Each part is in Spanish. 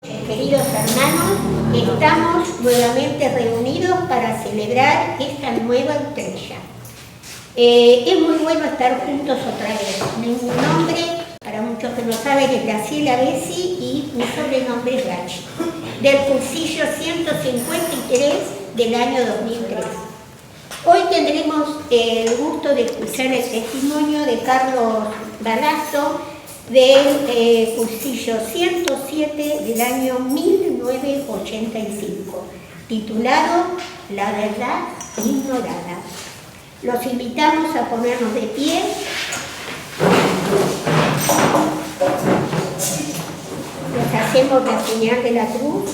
Queridos hermanos, estamos nuevamente reunidos para celebrar esta nueva estrella. Es muy bueno estar juntos otra vez. Mi nombre, para muchos que no saben, es Graciela Bessi y mi sobrenombre es Gachi, del cursillo 153 del año 2003. Hoy tendremos el gusto de escuchar el testimonio de Carlos Balazo del cursillo 107 del año 1985, titulado La verdad ignorada. Los invitamos a ponernos de pie. Les hacemos la señal de la cruz.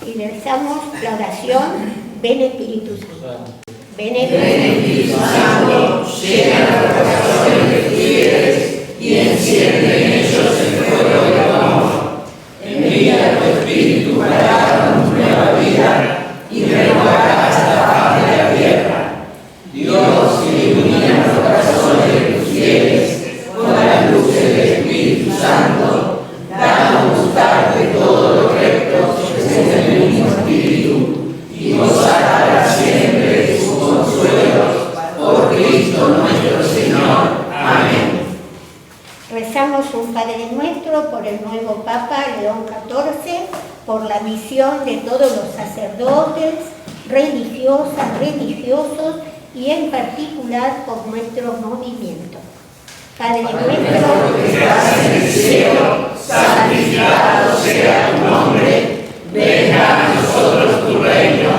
Y rezamos la oración. Ven Espíritu Santo. Ven Espíritu Santo, llena los corazones de fieles y enciende en ellos el fuego del amor. Envía tu Espíritu para darnos nueva vida y renovar hasta la paz de la tierra. Dios, ilumina los corazones de tus fieles con las luces del Espíritu Santo, danos gustar de todo lo recto según el mismo Espíritu y gozar para siempre de sus consuelos, por Cristo nuestro Señor. Amén. Rezamos un Padre Nuestro por el nuevo Papa León XIV, por la misión de todos los sacerdotes, religiosas, religiosos y en particular por nuestro movimiento. Padre nuestro que estás en el cielo, santificado sea tu nombre. Venga a nosotros tu reino,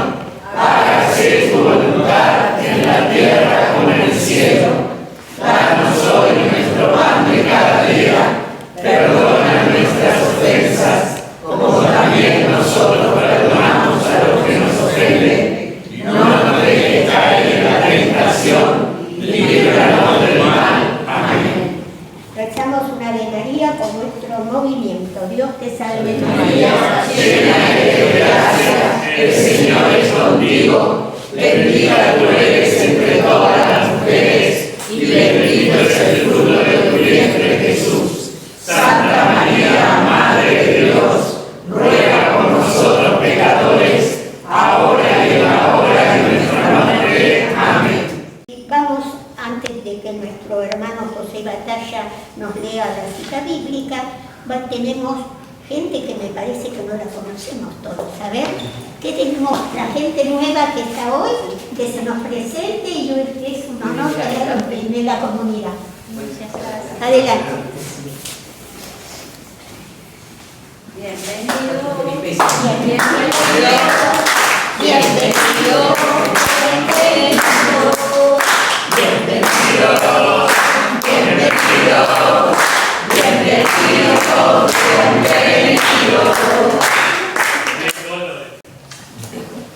hágase tu voluntad en la tierra como en el cielo. Danos hoy nuestro pan de cada día, perdona nuestras ofensas, como también nosotros perdonamos a los que nos ofenden. No nos dejes caer en la tentación, líbranos del mal. Amén. Rezamos una Ave María por nuestro movimiento. Dios te salve María, llena eres de gracia, el Señor es contigo, bendita tú eres entre todas las mujeres, y bendito es el fruto de tu vientre Jesús. Santa María, Madre de Dios, ruega por nosotros pecadores, ahora y en la hora de nuestra muerte. Amén. Vamos, antes de que nuestro hermano José Batalla nos lea la cita bíblica, tenemos gente que me parece que no la conocemos todos. A ver, ¿qué tenemos? La gente nueva que está hoy, que se nos presente, y es un honor tenerlos en la comunidad. Adelante. Bienvenido.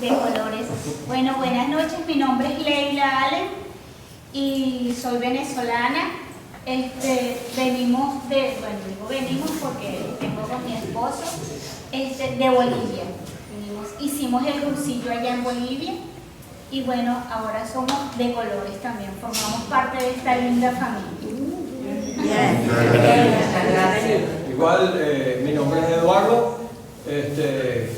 De colores. Bueno, buenas noches, mi nombre es Leila Allen y soy venezolana. Venimos venimos porque vengo con mi esposo de Bolivia. Hicimos el cursillo allá en Bolivia y bueno, ahora somos de colores también, formamos parte de esta linda familia. Igual, mi nombre es Eduardo,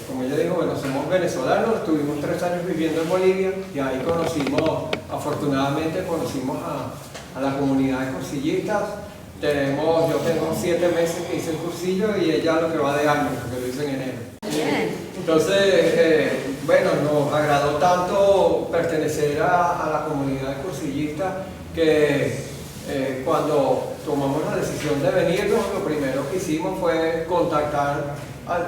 como ya dijo, bueno, somos venezolanos, estuvimos 3 años viviendo en Bolivia y ahí afortunadamente conocimos a la comunidad de cursillistas. Yo tengo 7 meses que hice el cursillo y ella lo que va de año, porque lo hice en enero. Entonces, bueno, nos agradó tanto pertenecer a la comunidad de cursillistas que cuando tomamos la decisión de venirnos, lo primero que hicimos fue contactar a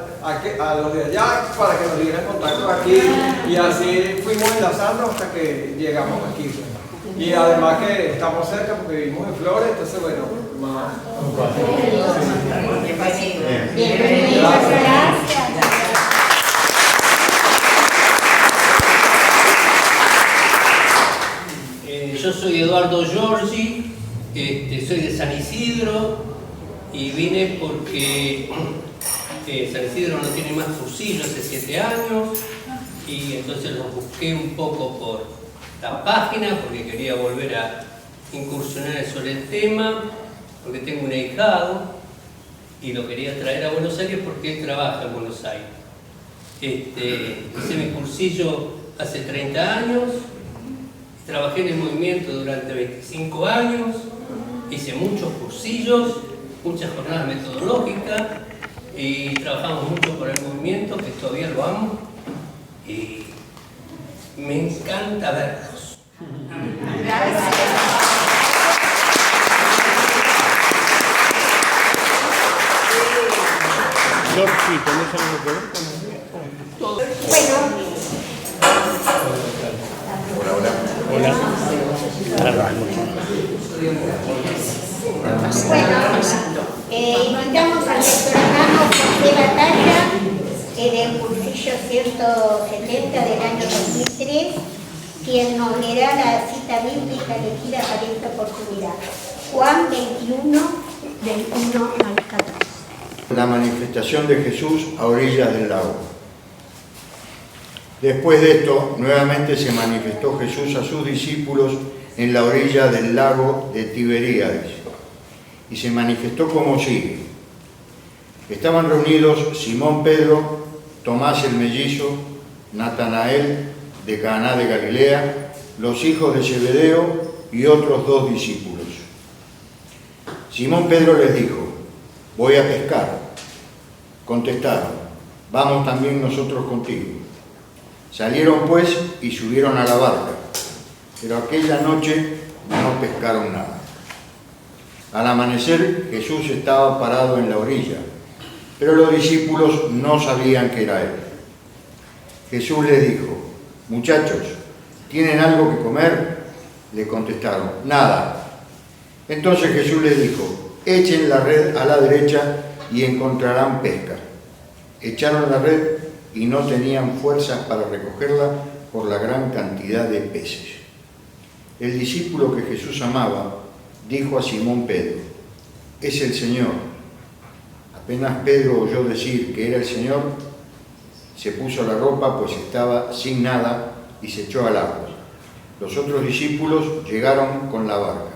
los de allá para que nos dieran contacto aquí y así fuimos enlazando hasta que llegamos aquí. Y además que estamos cerca porque vivimos en Flores, entonces bueno, más. Bienvenidos, gracias. Yo soy Eduardo Giorgi, soy de San Isidro y vine porque San Isidro no tiene más cursillo hace 7 años y entonces los busqué un poco por la página porque quería volver a incursionar sobre el tema, porque tengo un ahijado y lo quería traer a Buenos Aires porque él trabaja en Buenos Aires. Hice mi cursillo hace 30 años, trabajé en el movimiento durante 25 años, hice muchos cursillos, muchas jornadas metodológicas y trabajamos mucho por el movimiento, que todavía lo amo y me encanta verlos. Georgie, ¿tenés algo que ver con Bueno, Hola. invitamos a nuestro hermano José Batalla del cursillo 170 del año 2003, quien nos leerá la cita bíblica elegida para esta oportunidad. Juan 21, del 1 al 14. La manifestación de Jesús a orillas del lago. Después de esto, nuevamente se manifestó Jesús a sus discípulos en la orilla del lago de Tiberíades, y se manifestó como sigue. Estaban reunidos Simón Pedro, Tomás el mellizo, Natanael de Caná de Galilea, los hijos de Zebedeo y otros 2 discípulos. Simón Pedro les dijo: voy a pescar. Contestaron: vamos también nosotros contigo. Salieron pues y subieron a la barca, pero aquella noche no pescaron nada. Al amanecer Jesús estaba parado en la orilla, pero los discípulos no sabían que era él. Jesús les dijo: muchachos, ¿tienen algo que comer? Le contestaron: nada. Entonces Jesús les dijo: echen la red a la derecha y encontrarán pesca. Echaron la red y no tenían fuerzas para recogerla por la gran cantidad de peces. El discípulo que Jesús amaba dijo a Simón Pedro: es el Señor. Apenas Pedro oyó decir que era el Señor, se puso la ropa, pues estaba sin nada, y se echó al agua. Los otros discípulos llegaron con la barca.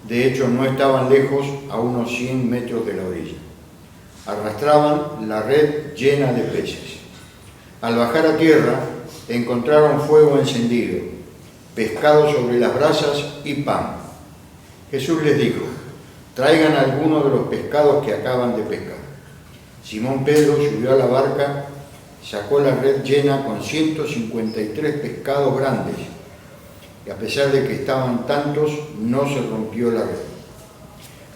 De hecho, no estaban lejos, a unos 100 metros de la orilla. Arrastraban la red llena de peces. Al bajar a tierra, encontraron fuego encendido, pescado sobre las brasas y pan. Jesús les dijo: traigan algunos de los pescados que acaban de pescar. Simón Pedro subió a la barca, sacó la red llena con 153 pescados grandes, y a pesar de que estaban tantos, no se rompió la red.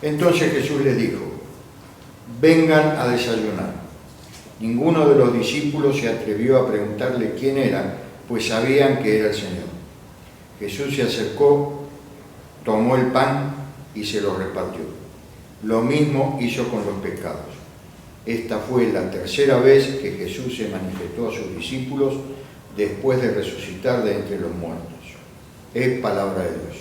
Entonces Jesús les dijo: vengan a desayunar. Ninguno de los discípulos se atrevió a preguntarle quién era, pues sabían que era el Señor. Jesús se acercó, tomó el pan y se lo repartió. Lo mismo hizo con los pescados. Esta fue la tercera vez que Jesús se manifestó a sus discípulos después de resucitar de entre los muertos. Es palabra de Dios.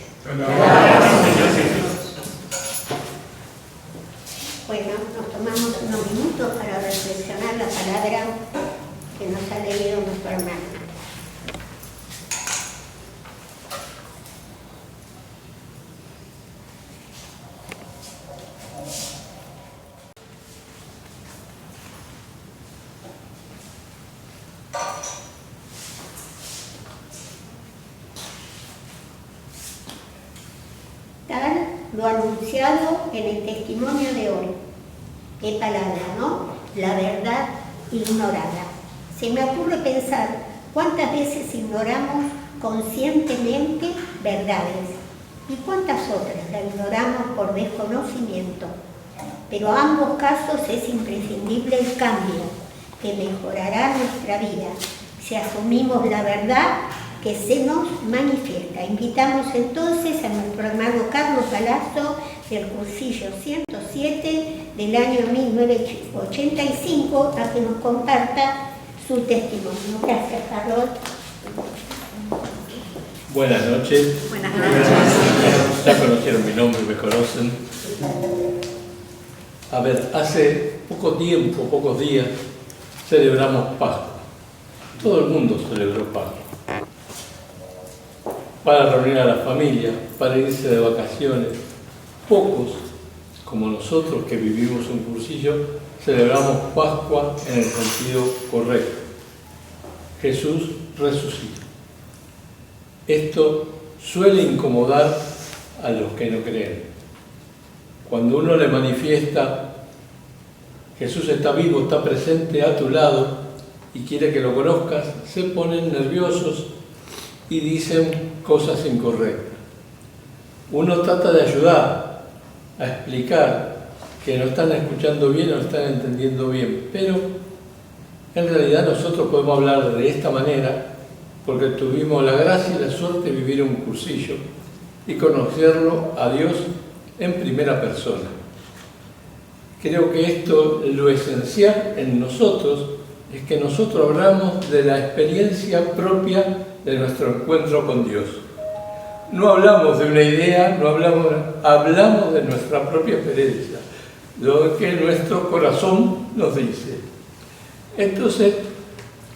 Bueno, nos tomamos unos minutos para reflexionar la palabra que nos ha leído nuestro hermano. Tal lo anunciado en el testimonio de hoy. Qué palabra, ¿no? La verdad ignorada. Se me ocurre pensar cuántas veces ignoramos conscientemente verdades y cuántas otras la ignoramos por desconocimiento. Pero en ambos casos es imprescindible el cambio que mejorará nuestra vida si asumimos la verdad que se nos manifiesta. Invitamos entonces a nuestro hermano Carlos Palazzo del cursillo 107 del año 1985 a que nos comparta su testimonio. Gracias, Carlos. Buenas noches. Buenas noches. Ya conocieron mi nombre, me conocen. A ver, hace pocos días, celebramos Pascua. Todo el mundo celebró Pascua. para reunir a la familia, para irse de vacaciones. Pocos, como nosotros que vivimos un cursillo, celebramos Pascua en el sentido correcto. Jesús resucita. Esto suele incomodar a los que no creen. Cuando uno le manifiesta, Jesús está vivo, está presente a tu lado y quiere que lo conozcas, se ponen nerviosos y dicen cosas incorrectas. Uno trata de ayudar a explicar que no están escuchando bien o no están entendiendo bien, pero en realidad nosotros podemos hablar de esta manera porque tuvimos la gracia y la suerte de vivir un cursillo y conocerlo a Dios en primera persona. Creo que esto, lo esencial en nosotros, es que nosotros hablamos de la experiencia propia de nuestro encuentro con Dios. No hablamos de una idea, hablamos de nuestra propia experiencia, lo que nuestro corazón nos dice. Entonces,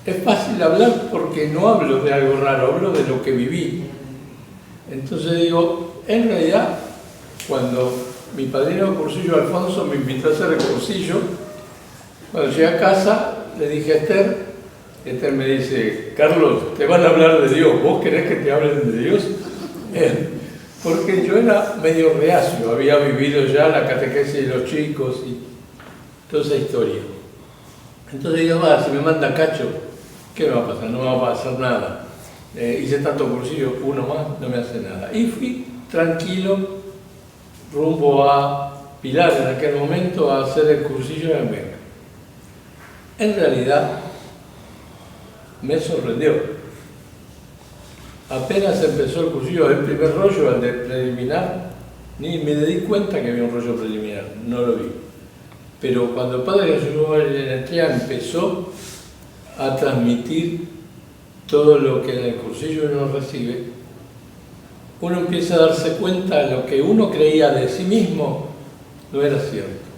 es fácil hablar porque no hablo de algo raro, hablo de lo que viví. Entonces digo, en realidad, cuando mi padrino de cursillo Alfonso me invitó a hacer el cursillo, cuando llegué a casa le dije a Esther me dice, Carlos, te van a hablar de Dios, ¿vos querés que te hablen de Dios? Porque yo era medio reacio, había vivido ya la catequesis de los chicos y toda esa historia. Entonces digo, si me manda Cacho, ¿qué me va a pasar? No me va a pasar nada. Hice tanto cursillo, uno más, no me hace nada. Y fui tranquilo, rumbo a Pilar en aquel momento, a hacer el cursillo en Benca. En realidad, me sorprendió. Apenas empezó el cursillo, el primer rollo, el de preliminar, ni me di cuenta que había un rollo preliminar, no lo vi. Pero cuando el padre Jesús Enetría empezó a transmitir todo lo que en el cursillo uno recibe, uno empieza a darse cuenta de lo que uno creía de sí mismo no era cierto.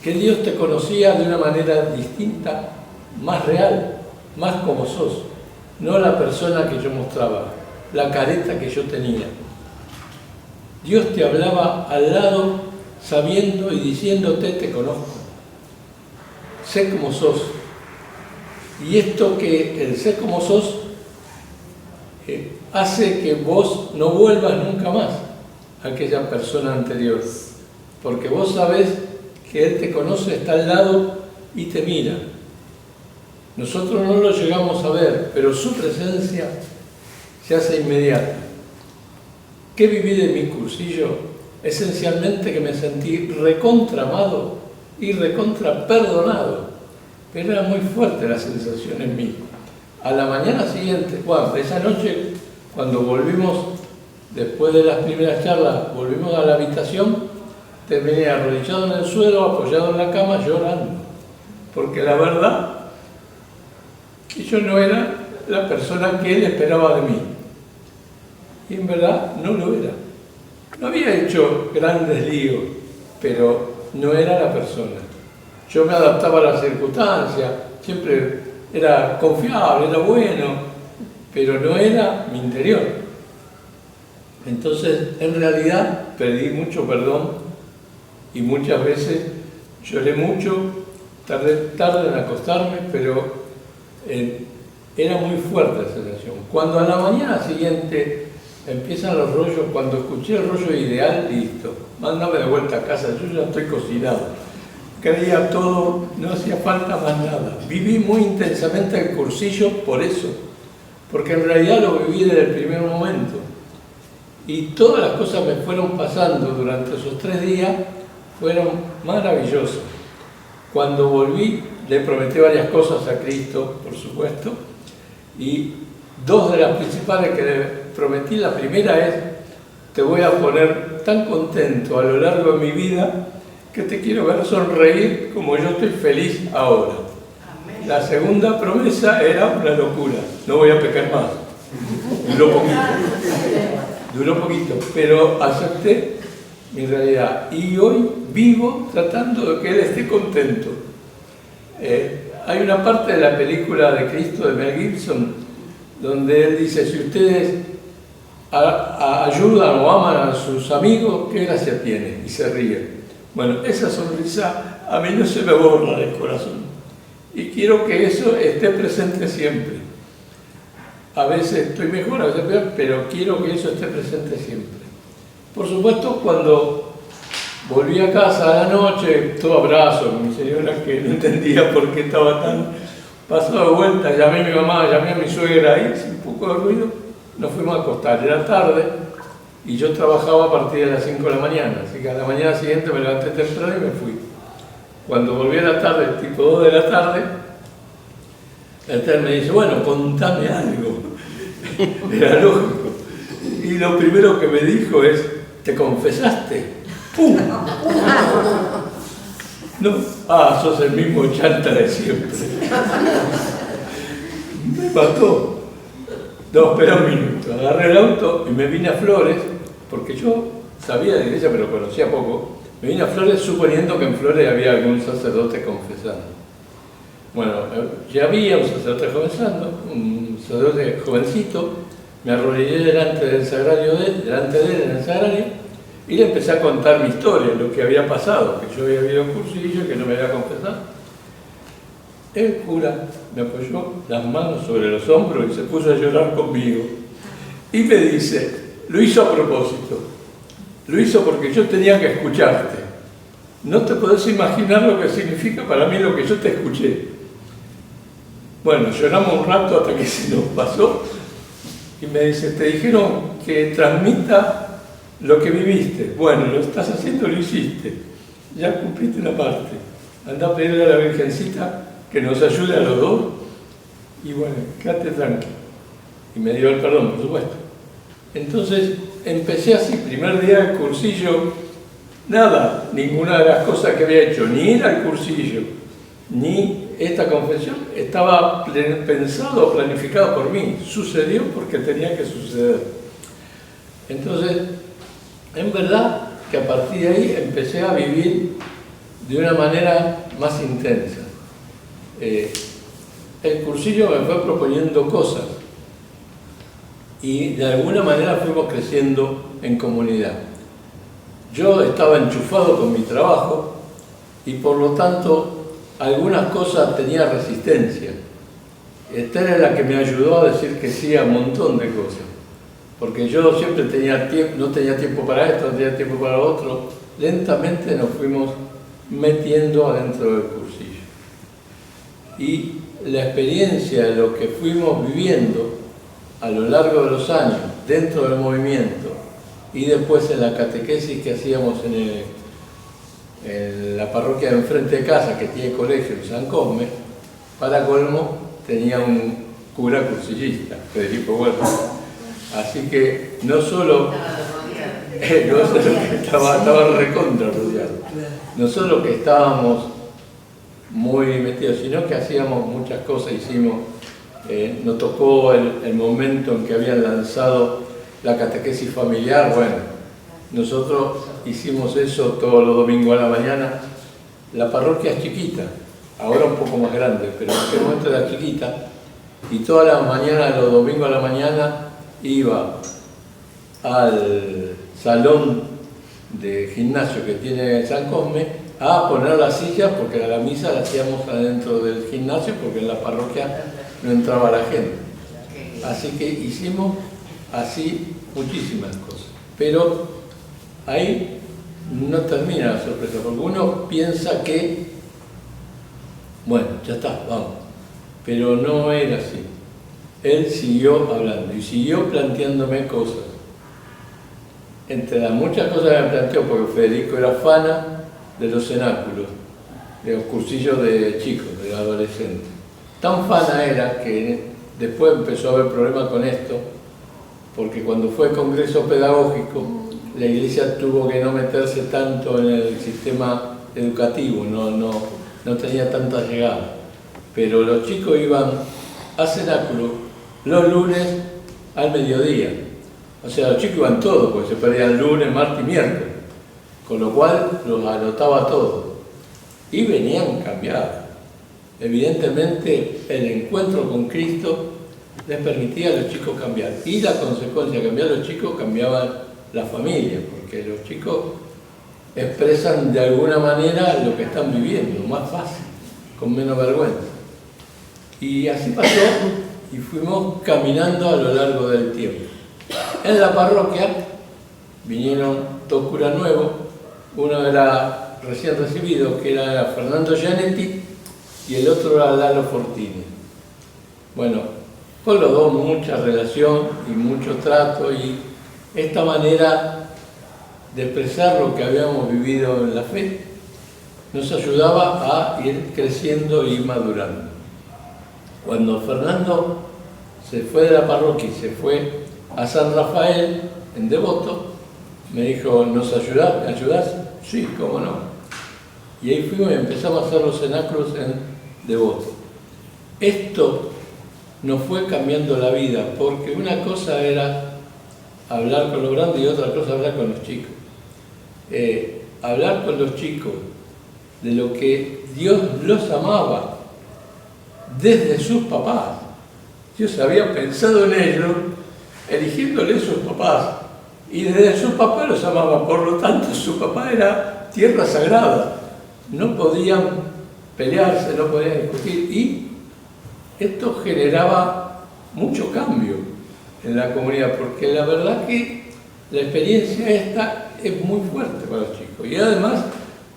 Que Dios te conocía de una manera distinta, más real, más como sos. No la persona que yo mostraba, la careta que yo tenía. Dios te hablaba al lado, sabiendo y diciéndote, te conozco. Sé como sos. Y esto que el sé como sos hace que vos no vuelvas nunca más a aquella persona anterior. Porque vos sabés que Él te conoce, está al lado y te mira. Nosotros no lo llegamos a ver, pero su presencia se hace inmediata. ¿Qué viví de mi cursillo? Esencialmente que me sentí recontra amado y recontra perdonado. Pero era muy fuerte la sensación en mí. A la mañana siguiente, esa noche, cuando volvimos, después de las primeras charlas, volvimos a la habitación, terminé arrodillado en el suelo, apoyado en la cama, llorando. Porque la verdad, que yo no era la persona que Él esperaba de mí. Y en verdad no lo era. No había hecho grandes líos, pero no era la persona. Yo me adaptaba a las circunstancias, siempre era confiable, era bueno, pero no era mi interior. Entonces, en realidad, pedí mucho perdón y muchas veces lloré mucho, tardé en acostarme, pero era muy fuerte la sensación. Cuando a la mañana siguiente empiezan los rollos, cuando escuché el rollo ideal, listo, mándame de vuelta a casa, yo ya estoy cocinado. Creía todo, no hacía falta más nada. Viví muy intensamente el cursillo por eso, porque en realidad lo viví desde el primer momento. Y todas las cosas me fueron pasando durante esos 3 días, fueron maravillosas. Cuando volví, le prometí varias cosas a Cristo, por supuesto, y 2 de las principales que le prometí, la primera es, te voy a poner tan contento a lo largo de mi vida que te quiero ver sonreír como yo estoy feliz ahora. Amén. La segunda promesa era una locura, no voy a pecar más. Duró poquito, pero acepté mi realidad y hoy vivo tratando de que Él esté contento. Hay una parte de la película de Cristo de Mel Gibson donde Él dice, si ustedes ayudan o aman a sus amigos, ¿qué gracia tiene? Y se ríen. Bueno, esa sonrisa a mí no se me borra del corazón. Y quiero que eso esté presente siempre. A veces estoy mejor, a veces peor, pero quiero que eso esté presente siempre. Por supuesto, cuando volví a casa a la noche, todo abrazo con mi señora, que no entendía por qué estaba tan pasado de vuelta, llamé a mi mamá, llamé a mi suegra, y hice un poco de ruido, nos fuimos a acostar. Era tarde y yo trabajaba a partir de las 5 de la mañana, así que a la mañana siguiente me levanté temprano y me fui. Cuando volví a la tarde, tipo 2 de la tarde, él me dice, bueno, contame algo. Era lógico. Y lo primero que me dijo es, ¿te confesaste? ¡Pum! No, sos el mismo chanta de siempre. Me mató. No, espera un minuto. Agarré el auto y me vine a Flores, porque yo sabía de iglesia, pero conocía poco. Me vine a Flores suponiendo que en Flores había algún sacerdote confesando. Bueno, ya había un sacerdote confesando, un sacerdote jovencito. Me arrodillé delante de él en el sagrario y le empecé a contar mi historia, lo que había pasado, que yo había habido un cursillo y que no me había confesado. El cura me apoyó las manos sobre los hombros y se puso a llorar conmigo. Y me dice, lo hizo a propósito, lo hizo porque yo tenía que escucharte. No te podés imaginar lo que significa para mí lo que yo te escuché. Bueno, lloramos un rato hasta que se nos pasó. Y me dice, te dijeron que transmita lo que viviste. Bueno, lo estás haciendo, lo hiciste. Ya cumpliste una parte. Anda a pedirle a la Virgencita que nos ayude a los dos. Y bueno, quédate tranquilo. Y me dio el perdón, por supuesto. Entonces, empecé así, primer día del cursillo, nada, ninguna de las cosas que había hecho, ni ir al cursillo, ni esta confesión, estaba pensado o planificado por mí. Sucedió porque tenía que suceder. Entonces, en verdad que a partir de ahí empecé a vivir de una manera más intensa. El cursillo me fue proponiendo cosas y de alguna manera fuimos creciendo en comunidad. Yo estaba enchufado con mi trabajo y por lo tanto algunas cosas tenía resistencia. Esther es la que me ayudó a decir que sí a un montón de cosas, porque yo siempre no tenía tiempo para esto, no tenía tiempo para lo otro. Lentamente nos fuimos metiendo adentro del cursillo. Y la experiencia de lo que fuimos viviendo a lo largo de los años dentro del movimiento y después en la catequesis que hacíamos en la parroquia de enfrente de casa, que tiene colegio en San Cosme, para colmo tenía un cura cursillista, Federico Huerta. Así que no solo estaba recontra rodeado, no solo que estábamos muy metidos, sino que hacíamos muchas cosas, nos tocó el momento en que habían lanzado la catequesis familiar. Bueno, nosotros hicimos eso todos los domingos a la mañana. La parroquia es chiquita, ahora un poco más grande, pero en aquel momento era chiquita, y toda la mañana, los domingos a la mañana, iba al salón de gimnasio que tiene San Cosme a poner las sillas, porque la misa la hacíamos adentro del gimnasio, porque en la parroquia no entraba la gente. Así que hicimos así muchísimas cosas. Pero ahí no termina la sorpresa, porque uno piensa que, bueno, ya está, vamos. Pero no era así. Él siguió hablando y siguió planteándome cosas. Entre las muchas cosas que me planteó, porque Federico era fana de los cenáculos, de los cursillos de chicos, de adolescentes. Tan fana era que después empezó a haber problemas con esto, porque cuando fue el congreso pedagógico, la Iglesia tuvo que no meterse tanto en el sistema educativo, no tenía tanta llegada. Pero los chicos iban a cenáculo los lunes al mediodía. O sea, los chicos iban todos, porque se perdían lunes, martes y miércoles. Con lo cual los anotaba todos. Y venían cambiados. Evidentemente, el encuentro con Cristo les permitía a los chicos cambiar. Y la consecuencia de cambiar a los chicos cambiaba la familia, porque los chicos expresan de alguna manera lo que están viviendo, más fácil, con menos vergüenza. Y así pasó y fuimos caminando a lo largo del tiempo. En la parroquia vinieron dos curas nuevos, uno era recién recibido, que era Fernando Gianetti, y el otro era Lalo Fortini. Bueno, con los dos mucha relación y mucho trato, y esta manera de expresar lo que habíamos vivido en la fe nos ayudaba a ir creciendo y madurando. Cuando Fernando se fue de la parroquia y se fue a San Rafael, en Devoto, me dijo, ¿nos ayudás? Sí, cómo no. Y ahí fuimos y empezamos a hacer los cenáculos en Devoto. Esto nos fue cambiando la vida, porque una cosa era hablar con los grandes y otra cosa hablar con los chicos. Hablar con los chicos de lo que Dios los amaba desde sus papás. Dios había pensado en ellos, eligiéndoles sus papás, y desde sus papás los amaba. Por lo tanto, su papá era tierra sagrada. No podían pelearse, no podían discutir, y esto generaba mucho cambio en la comunidad, porque la verdad que la experiencia esta es muy fuerte para los chicos. Y además,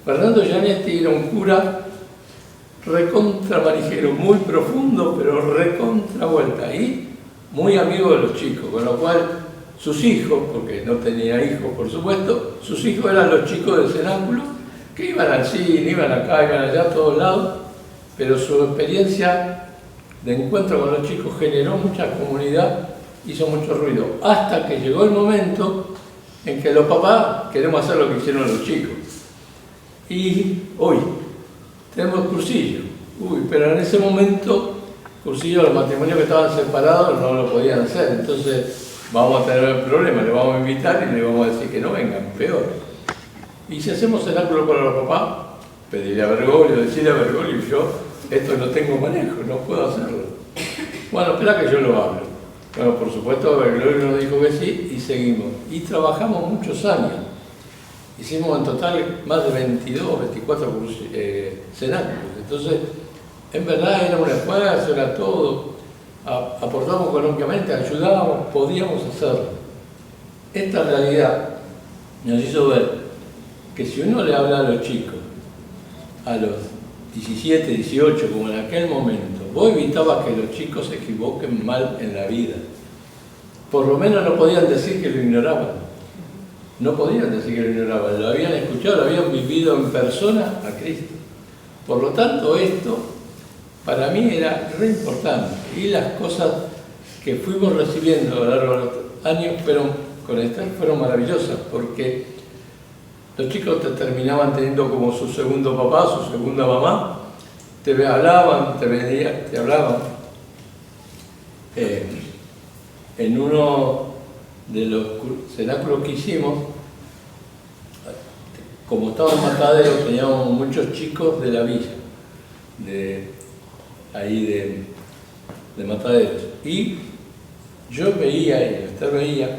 Fernando Gianetti era un cura recontra marijero, muy profundo, pero recontra vuelta, y muy amigo de los chicos, con lo cual sus hijos, porque no tenía hijos por supuesto, sus hijos eran los chicos del cenáculo, que iban al cine, iban acá, iban allá, a todos lados, pero su experiencia de encuentro con los chicos generó mucha comunidad, hizo mucho ruido, hasta que llegó el momento en que los papás queremos hacer lo que hicieron los chicos. Y hoy tenemos cursillo, pero en ese momento, cursillo, los matrimonios que estaban separados no lo podían hacer, entonces vamos a tener el problema, le vamos a invitar y le vamos a decir que no vengan, peor. Y si hacemos cenáculo para los papás, pedirle a Bergoglio, decirle a Bergoglio, yo esto no tengo manejo, no puedo hacerlo. Bueno, espera que yo lo hable. Bueno, por supuesto, Bergoglio nos dijo que sí y seguimos. Y trabajamos muchos años. Hicimos en total más de 22, 24 cenáculos. Entonces, en verdad era una esfuerzo, era todo. Aportamos económicamente, ayudábamos, podíamos hacerlo. Esta realidad nos hizo ver que si uno le habla a los chicos, a los 17, 18, como en aquel momento, vos evitabas que los chicos se equivoquen mal en la vida. Por lo menos no podían decir que lo ignoraban. No podían decir que lo ignoraban, lo habían escuchado, lo habían vivido en persona a Cristo. Por lo tanto, esto para mí era re importante. Y las cosas que fuimos recibiendo a lo largo de los años con Esther fueron maravillosas, porque los chicos te terminaban teniendo como su segundo papá, su segunda mamá, te hablaban, te hablaban. En uno de los cenáculos que hicimos, como estaba en Matadero, teníamos muchos chicos de la villa, de Mataderos. Y yo veía, y Esther veía,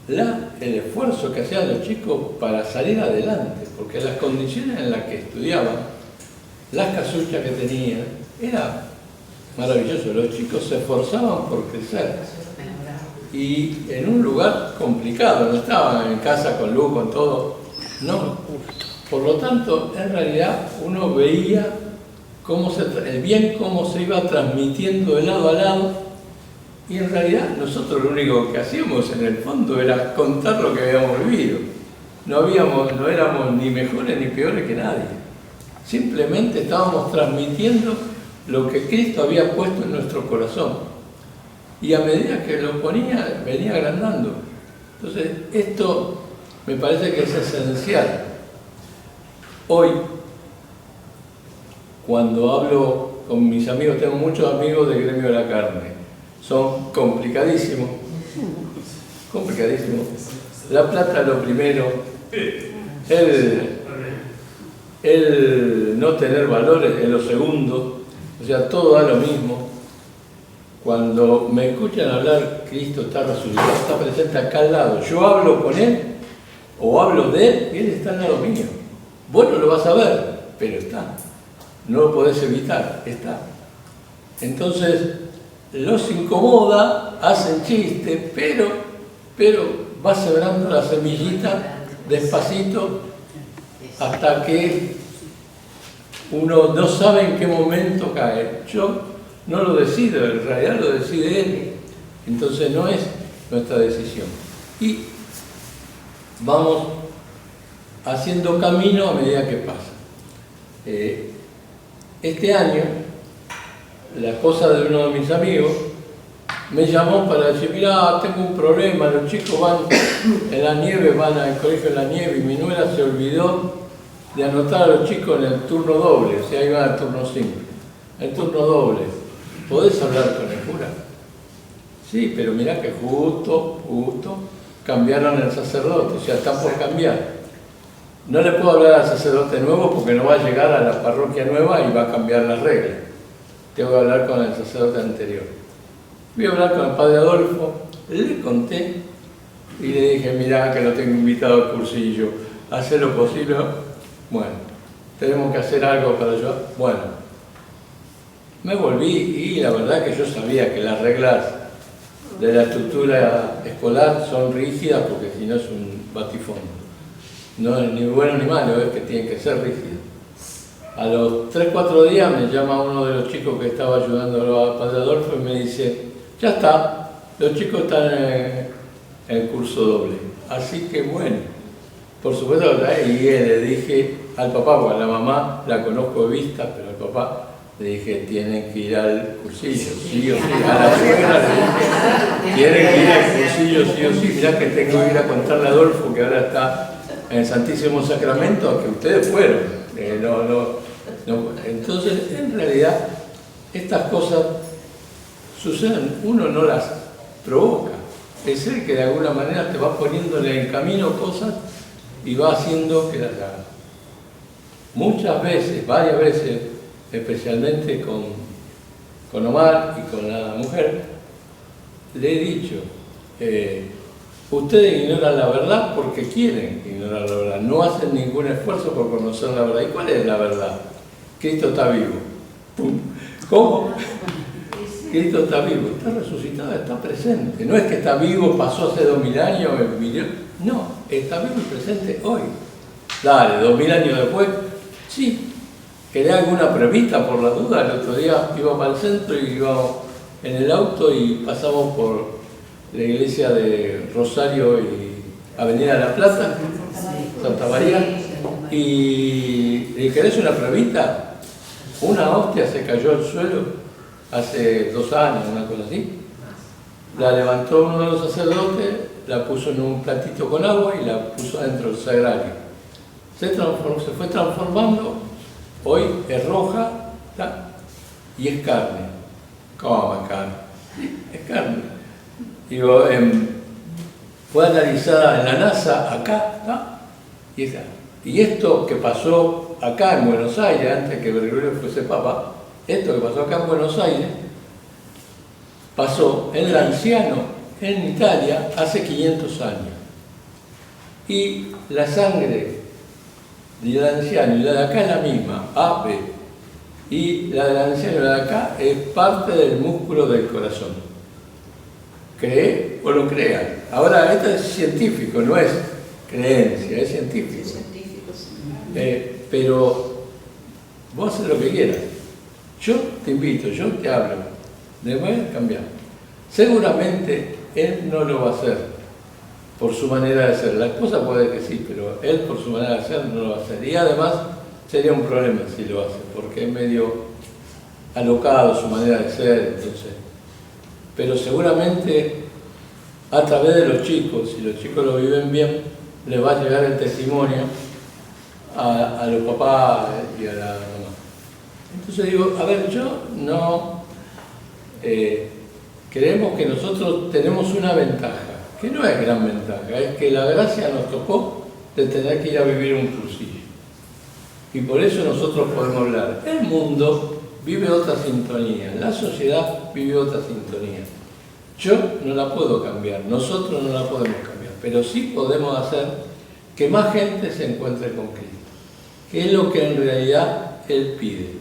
el esfuerzo que hacían los chicos para salir adelante, porque las condiciones en las que estudiaban, las casuchas que tenían, era maravilloso. Los chicos se esforzaban por crecer. Y en un lugar complicado, no estaban en casa con luz, con todo, no. Por lo tanto, en realidad uno veía el bien cómo se iba transmitiendo de lado a lado, y en realidad nosotros lo único que hacíamos en el fondo era contar lo que habíamos vivido. No éramos ni mejores ni peores que nadie. Simplemente estábamos transmitiendo lo que Cristo había puesto en nuestro corazón. Y a medida que lo ponía, venía agrandando. Entonces, esto me parece que es esencial. Hoy, cuando hablo con mis amigos, tengo muchos amigos del gremio de la carne, son complicadísimos, complicadísimos. La plata es lo primero, el no tener valores es lo segundo, o sea, todo da lo mismo. cuando me escuchan hablar, Cristo está resucitado, está presente acá al lado, yo hablo con Él o hablo de Él y Él está al lado mío. Vos no lo vas a ver, pero está. No lo podés evitar, está. Entonces, los incomoda, hacen chiste, pero va sembrando la semillita despacito hasta que uno no sabe en qué momento cae. Yo no lo decido, en realidad lo decide Él. Entonces no es nuestra decisión. Y vamos haciendo camino a medida que pasa. Este año, la esposa de uno de mis amigos me llamó para decir, mira, tengo un problema, los chicos van en la nieve, van al colegio en la nieve y mi nuera se olvidó de anotar a los chicos en el turno doble, o sea, iban al turno 5. El turno doble, ¿podés hablar con el cura? Sí, pero mirá que justo cambiaron el sacerdote, o sea, están por cambiar. No le puedo hablar al sacerdote nuevo porque no va a llegar a la parroquia nueva y va a cambiar las reglas. Tengo que hablar con el sacerdote anterior. Fui a hablar con el padre Adolfo, le conté y le dije, mirá que lo tengo invitado al cursillo, haz lo posible. Bueno, tenemos que hacer algo para ayudar. Bueno, me volví y la verdad que yo sabía que las reglas de la estructura escolar son rígidas porque si no es un batifondo. No es ni bueno ni malo, es que tienen que ser rígidas. A los 3-4 días me llama uno de los chicos que estaba ayudándolo al padre Adolfo y me dice, ya está, los chicos están en el curso doble. Así que bueno, por supuesto, y le dije al papá, porque a la mamá la conozco de vista, pero al papá le dije, tienen que ir al cursillo, sí o sí. A la suegra le dije, tienen que ir al cursillo, sí o sí. Mirá que tengo que ir a contarle a Adolfo que ahora está en el Santísimo Sacramento, a que ustedes fueron. Entonces, en realidad, estas cosas suceden, uno no las provoca. Es el que de alguna manera te va poniéndole en camino cosas y va haciendo que las hagas. Muchas veces, varias veces, especialmente con Omar y con la mujer, le he dicho, ustedes ignoran la verdad porque quieren ignorar la verdad, no hacen ningún esfuerzo por conocer la verdad. ¿Y cuál es la verdad? Cristo está vivo. ¿Cómo? Cristo está vivo, está resucitado, está presente. No es que está vivo, pasó hace 2000 años, no, está vivo y presente hoy. Dale, 2000 años después, sí. ¿Querés alguna prevista por la duda? El otro día íbamos al centro y íbamos en el auto y pasamos por la iglesia de Rosario y Avenida de la Plata, Santa María, y le dije, ¿querés una prevista? Una hostia se cayó al suelo hace 2 años, una cosa así. La levantó uno de los sacerdotes, la puso en un platito con agua y la puso dentro del sagrario. Se fue transformando, hoy es roja y es carne. ¿Cómo carne? Es carne. Digo, fue analizada en la NASA acá, y esto que pasó acá en Buenos Aires, antes que Bergoglio fuese papa, esto que pasó acá en Buenos Aires, pasó en el Anciano, en Italia, hace 500 años. Y la sangre del anciano y la de acá es la misma, A, B. Y la del anciano y la de acá es parte del músculo del corazón. ¿Cree o lo crean? Ahora, esto es científico, no es creencia, es científico. Pero vos haces lo que quieras. Yo te invito, yo te hablo. Después cambiar. Seguramente él no lo va a hacer por su manera de ser. La esposa puede que sí, pero él por su manera de ser no lo va a hacer. Y además sería un problema si lo hace, porque es medio alocado su manera de ser, entonces. Pero seguramente a través de los chicos, si los chicos lo viven bien, les va a llegar el testimonio a los papás y a la mamá. Entonces digo, a ver, yo no... creemos que nosotros tenemos una ventaja, que no es gran ventaja, es que la gracia nos tocó de tener que ir a vivir un cursillo. Y por eso nosotros podemos hablar. El mundo vive otra sintonía, la sociedad vive otra sintonía. Yo no la puedo cambiar, nosotros no la podemos cambiar, pero sí podemos hacer que más gente se encuentre con Cristo, que es lo que en realidad Él pide.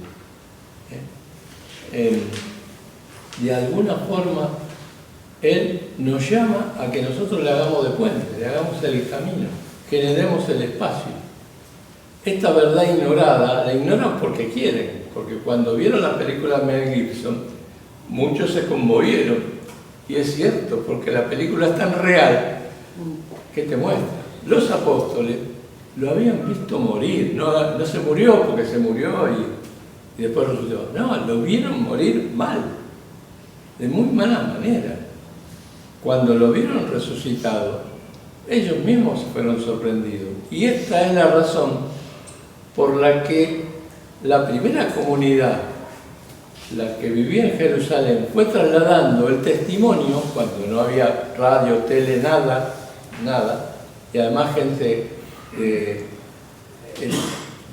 De alguna forma, Él nos llama a que nosotros le hagamos de puente, le hagamos el camino, que le demos el espacio. Esta verdad ignorada, la ignoran porque quieren, porque cuando vieron la película de Mel Gibson, muchos se conmovieron, y es cierto, porque la película es tan real que te muestra. Los apóstoles lo habían visto morir, no se murió porque se murió y después resucitó. No, lo vieron morir mal, de muy mala manera. Cuando lo vieron resucitado, ellos mismos fueron sorprendidos. Y esta es la razón por la que la primera comunidad, la que vivía en Jerusalén, fue trasladando el testimonio, cuando no había radio, tele, nada, y además gente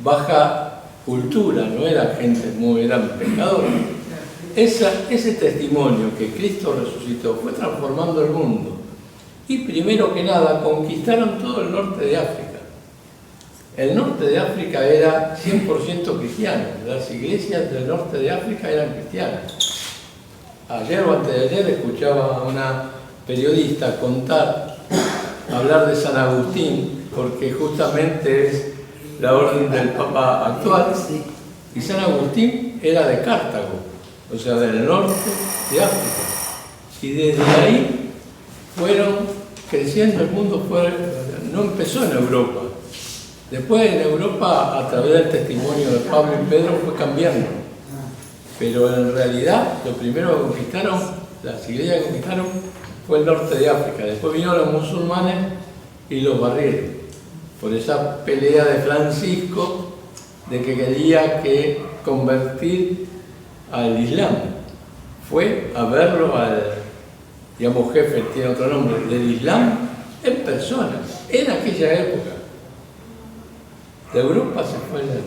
baja cultura, no era gente eran pecadores. Ese testimonio que Cristo resucitó fue transformando el mundo. Y primero que nada conquistaron todo el norte de África. El norte de África era 100% cristiano. Las iglesias del norte de África eran cristianas. Ayer o antes de ayer escuchaba a una periodista hablar de San Agustín, porque justamente es la orden del Papa actual. Y San Agustín era de Cartago, o sea, del norte de África. Y desde ahí fueron creciendo, el mundo no empezó en Europa. Después en Europa, a través del testimonio de Pablo y Pedro, fue cambiando. Pero en realidad, lo primero que conquistaron, las iglesias que conquistaron, fue el norte de África. Después vinieron los musulmanes y los barrieron. Por esa pelea de Francisco, de que quería convertir al Islam. Fue a verlo jefe, tiene otro nombre, del Islam en persona, en aquella época. De Europa se fue allá.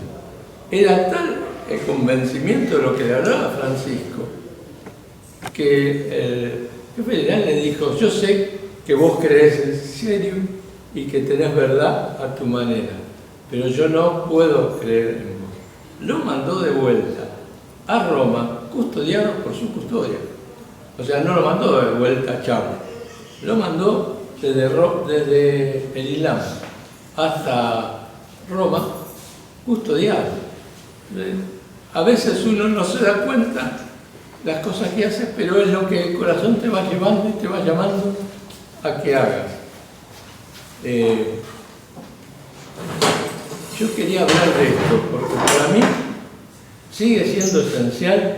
Era tal el convencimiento de lo que le hablaba Francisco, que el jefe general le dijo: yo sé que vos crees en serio y que tenés verdad a tu manera, pero yo no puedo creer en vos. Lo mandó de vuelta a Roma, custodiado por su custodia. O sea, no lo mandó de vuelta a Chavo, lo mandó desde el Islam hasta Roma, custodiado. A veces uno no se da cuenta las cosas que haces, pero es lo que el corazón te va llevando y te va llamando a que hagas. Yo quería hablar de esto porque para mí sigue siendo esencial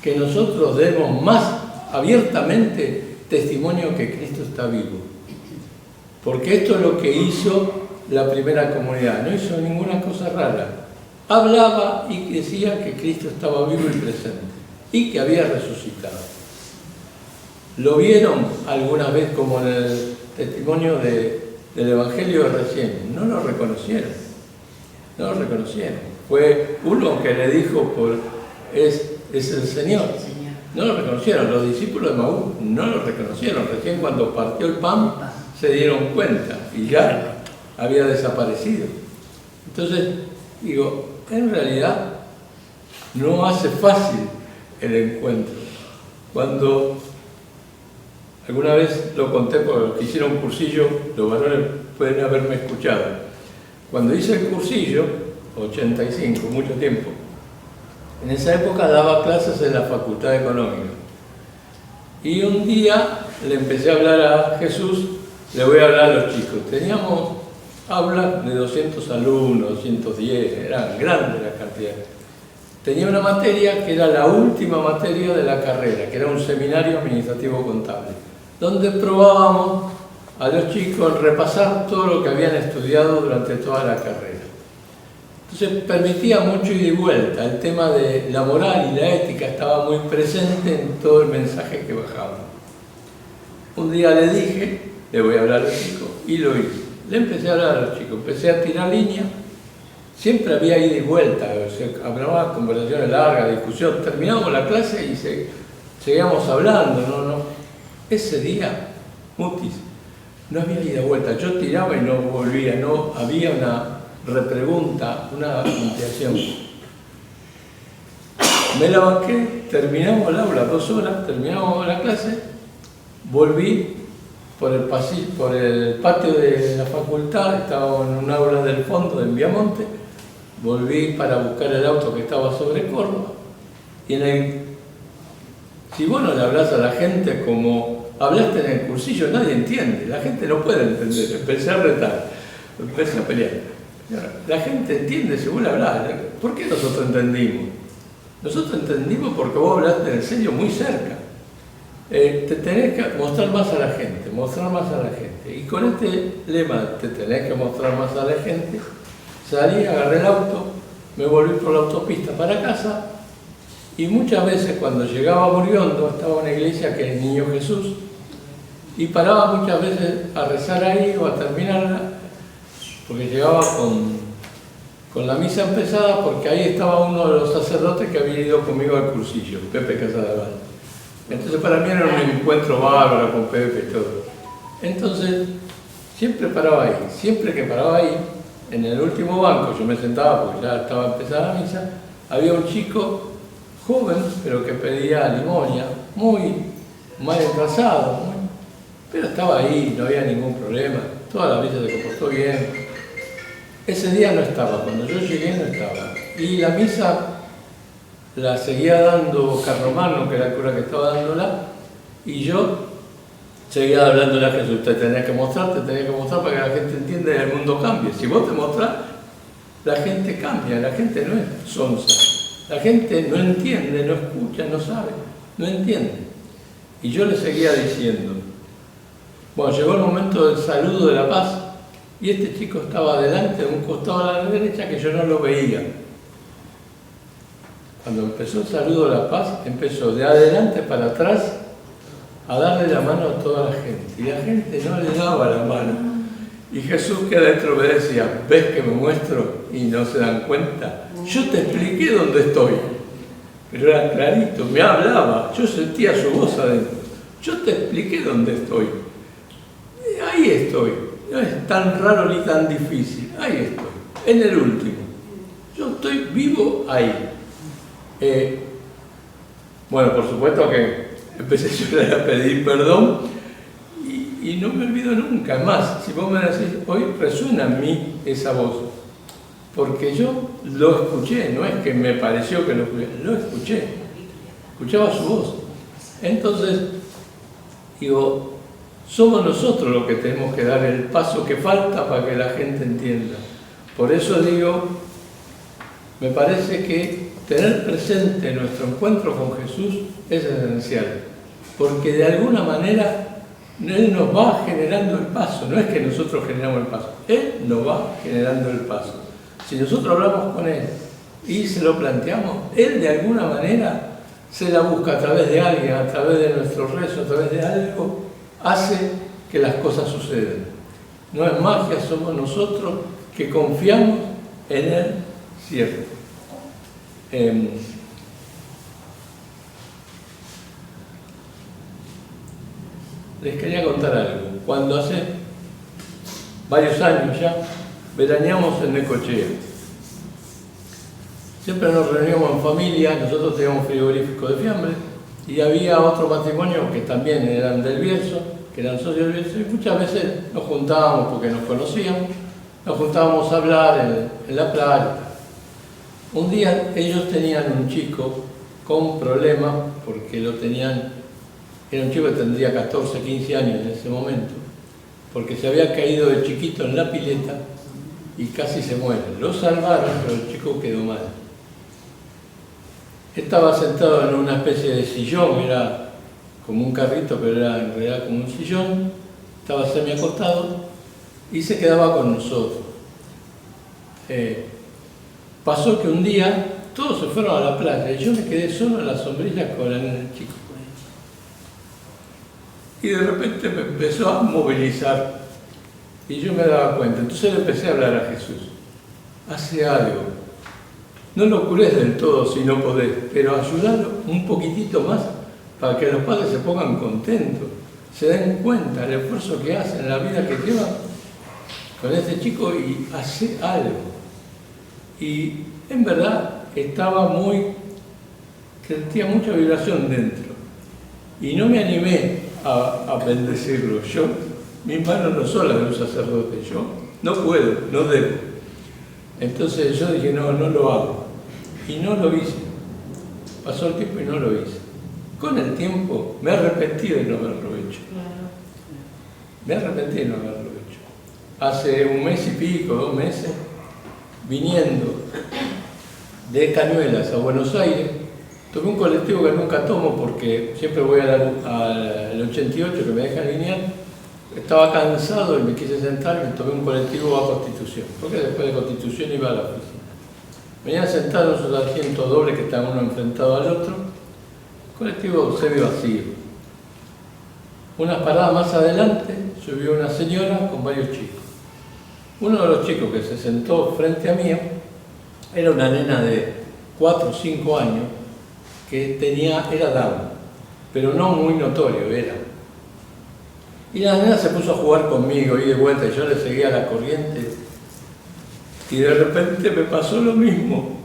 que nosotros demos más abiertamente testimonio que Cristo está vivo. Porque esto es lo que hizo la primera comunidad, no hizo ninguna cosa rara. Hablaba y decía que Cristo estaba vivo y presente y que había resucitado. Lo vieron alguna vez, como en el testimonio del Evangelio de recién, no lo reconocieron. Fue uno que le dijo, es el Señor. No lo reconocieron. Los discípulos de Maús no lo reconocieron. Recién cuando partió el pan se dieron cuenta y ya había desaparecido. Entonces, digo, en realidad no hace fácil el encuentro. Cuando alguna vez lo conté, porque los que hicieron cursillo, los varones pueden haberme escuchado. Cuando hice el cursillo, 85, mucho tiempo, en esa época daba clases en la Facultad de Económica. Y un día le empecé a hablar a Jesús, le voy a hablar a los chicos. Teníamos aulas de 200 alumnos, 210, eran grandes las cantidades. Tenía una materia que era la última materia de la carrera, que era un seminario administrativo contable, donde probábamos a los chicos en repasar todo lo que habían estudiado durante toda la carrera. Entonces permitía mucho ida y vuelta, el tema de la moral y la ética estaba muy presente en todo el mensaje que bajaba. Un día le dije, le voy a hablar a los chicos, y lo hice. Le empecé a hablar a los chicos, empecé a tirar líneas siempre había ida y vuelta, o sea, hablaba conversaciones largas, discusión, terminábamos la clase y seguíamos hablando, no. Ese día, Mutis, no había ida y vuelta, yo tiraba y no volvía, no había una repregunta, una ampliación. Me la banqué, terminamos el aula, 2 horas, terminamos la clase, volví por el pasillo, por el patio de la facultad, estaba en un aula del fondo, en Viamonte, volví para buscar el auto que estaba sobre Córdoba, y si vos no le hablas a la gente como hablaste en el cursillo, nadie entiende, la gente no puede entender, empecé a retar, empecé a pelear. La gente entiende si vos le hablás. ¿Por qué nosotros entendimos? Nosotros entendimos porque vos hablaste en el sello muy cerca. Te tenés que mostrar más a la gente, mostrar más a la gente. Y con este lema, te tenés que mostrar más a la gente, salí, agarré el auto, me volví por la autopista para casa, y muchas veces cuando llegaba a Buriondo, estaba una iglesia que es el Niño Jesús, y paraba muchas veces a rezar ahí o a terminarla, porque llegaba con la misa empezada, porque ahí estaba uno de los sacerdotes que había ido conmigo al cursillo, Pepe Casadevall. Entonces para mí era un encuentro bárbaro con Pepe y todo. Entonces siempre paraba ahí, siempre que paraba ahí, en el último banco, yo me sentaba porque ya estaba empezada la misa, había un chico joven, pero que pedía limonia, muy mal engrasado, pero estaba ahí, no había ningún problema, toda la misa se comportó bien. Ese día no estaba, cuando yo llegué no estaba. Y la misa la seguía dando Carromano, que era el cura que estaba dándola, y yo seguía hablándole a Jesús, te tenés que mostrar para que la gente entienda y el mundo cambie. Si vos te mostrás, la gente cambia, la gente no es sonsa, la gente no entiende, no escucha, no sabe, no entiende. Y yo le seguía diciendo, bueno, llegó el momento del saludo de la paz, y este chico estaba adelante, de un costado a la derecha, que yo no lo veía. Cuando empezó el saludo de la paz, empezó de adelante para atrás a darle la mano a toda la gente. Y la gente no le daba la mano. Y Jesús que adentro me decía, ¿ves que me muestro y no se dan cuenta? Yo te expliqué dónde estoy. Pero era clarito, me hablaba, yo sentía su voz adentro. Yo te expliqué dónde estoy. Y ahí estoy. No es tan raro ni tan difícil. Ahí estoy, en el último. Yo estoy vivo ahí. Bueno, por supuesto que empecé yo a pedir perdón y no me olvido nunca más. Si vos me decís, hoy resuena en mí esa voz, porque yo lo escuché, no es que me pareció que lo escuché, escuchaba su voz. Entonces, digo, somos nosotros los que tenemos que dar el paso que falta para que la gente entienda. Por eso digo, me parece que tener presente nuestro encuentro con Jesús es esencial, porque de alguna manera Él nos va generando el paso, no es que nosotros generamos el paso, Él nos va generando el paso. Si nosotros hablamos con Él y se lo planteamos, Él de alguna manera se la busca a través de alguien, a través de nuestro rezo, a través de algo, hace que las cosas sucedan. No es magia, somos nosotros que confiamos en Él, cierto. Les quería contar algo. Cuando hace varios años ya veraneamos en Necochea, siempre nos reuníamos en familia, nosotros teníamos frigorífico de fiambre y había otro matrimonio que también eran del Bierzo, que eran socios del Bierzo, y muchas veces nos juntábamos porque nos conocíamos, nos juntábamos a hablar en la playa. Un día ellos tenían un chico con problemas porque lo tenían, era un chico que tendría 14, 15 años en ese momento, porque se había caído de chiquito en la pileta y casi se muere. Lo salvaron, pero el chico quedó mal. Estaba sentado en una especie de sillón, era como un carrito, pero era en realidad como un sillón, estaba semi-acostado y se quedaba con nosotros. Pasó que un día todos se fueron a la playa y yo me quedé solo en la sombrilla con el chico. Y de repente me empezó a movilizar y yo me daba cuenta. Entonces le empecé a hablar a Jesús. hace algo. No lo cures del todo si no podés, pero ayudarlo un poquitito más para que los padres se pongan contentos, se den cuenta del esfuerzo que hacen, la vida que llevan con este chico y hace algo. Y en verdad sentía mucha vibración dentro y no me animé a bendecirlo. Mis manos no son las de un sacerdote, yo no puedo, no debo. Entonces yo dije, no lo hago. Y no lo hice. Pasó el tiempo y no lo hice. Con el tiempo me arrepentí de no haberlo hecho. Me arrepentí de no haberlo hecho. Hace un mes y pico, 2 meses, viniendo de Cañuelas a Buenos Aires, tomé un colectivo que nunca tomo porque siempre voy al 88 que me dejan lineal. Estaba cansado y me quise sentar y tomé un colectivo a Constitución, porque después de Constitución iba a la oficina. Venían sentados en sus asientos dobles que estaban uno enfrentado al otro, colectivo semi vacío. Unas paradas más adelante subió una señora con varios chicos. Uno de los chicos que se sentó frente a mí era una nena de 4 o 5 años que era Down, pero no muy notorio, era. Y la nena se puso a jugar conmigo y de vuelta, y yo le seguía la corriente. Y de repente me pasó lo mismo.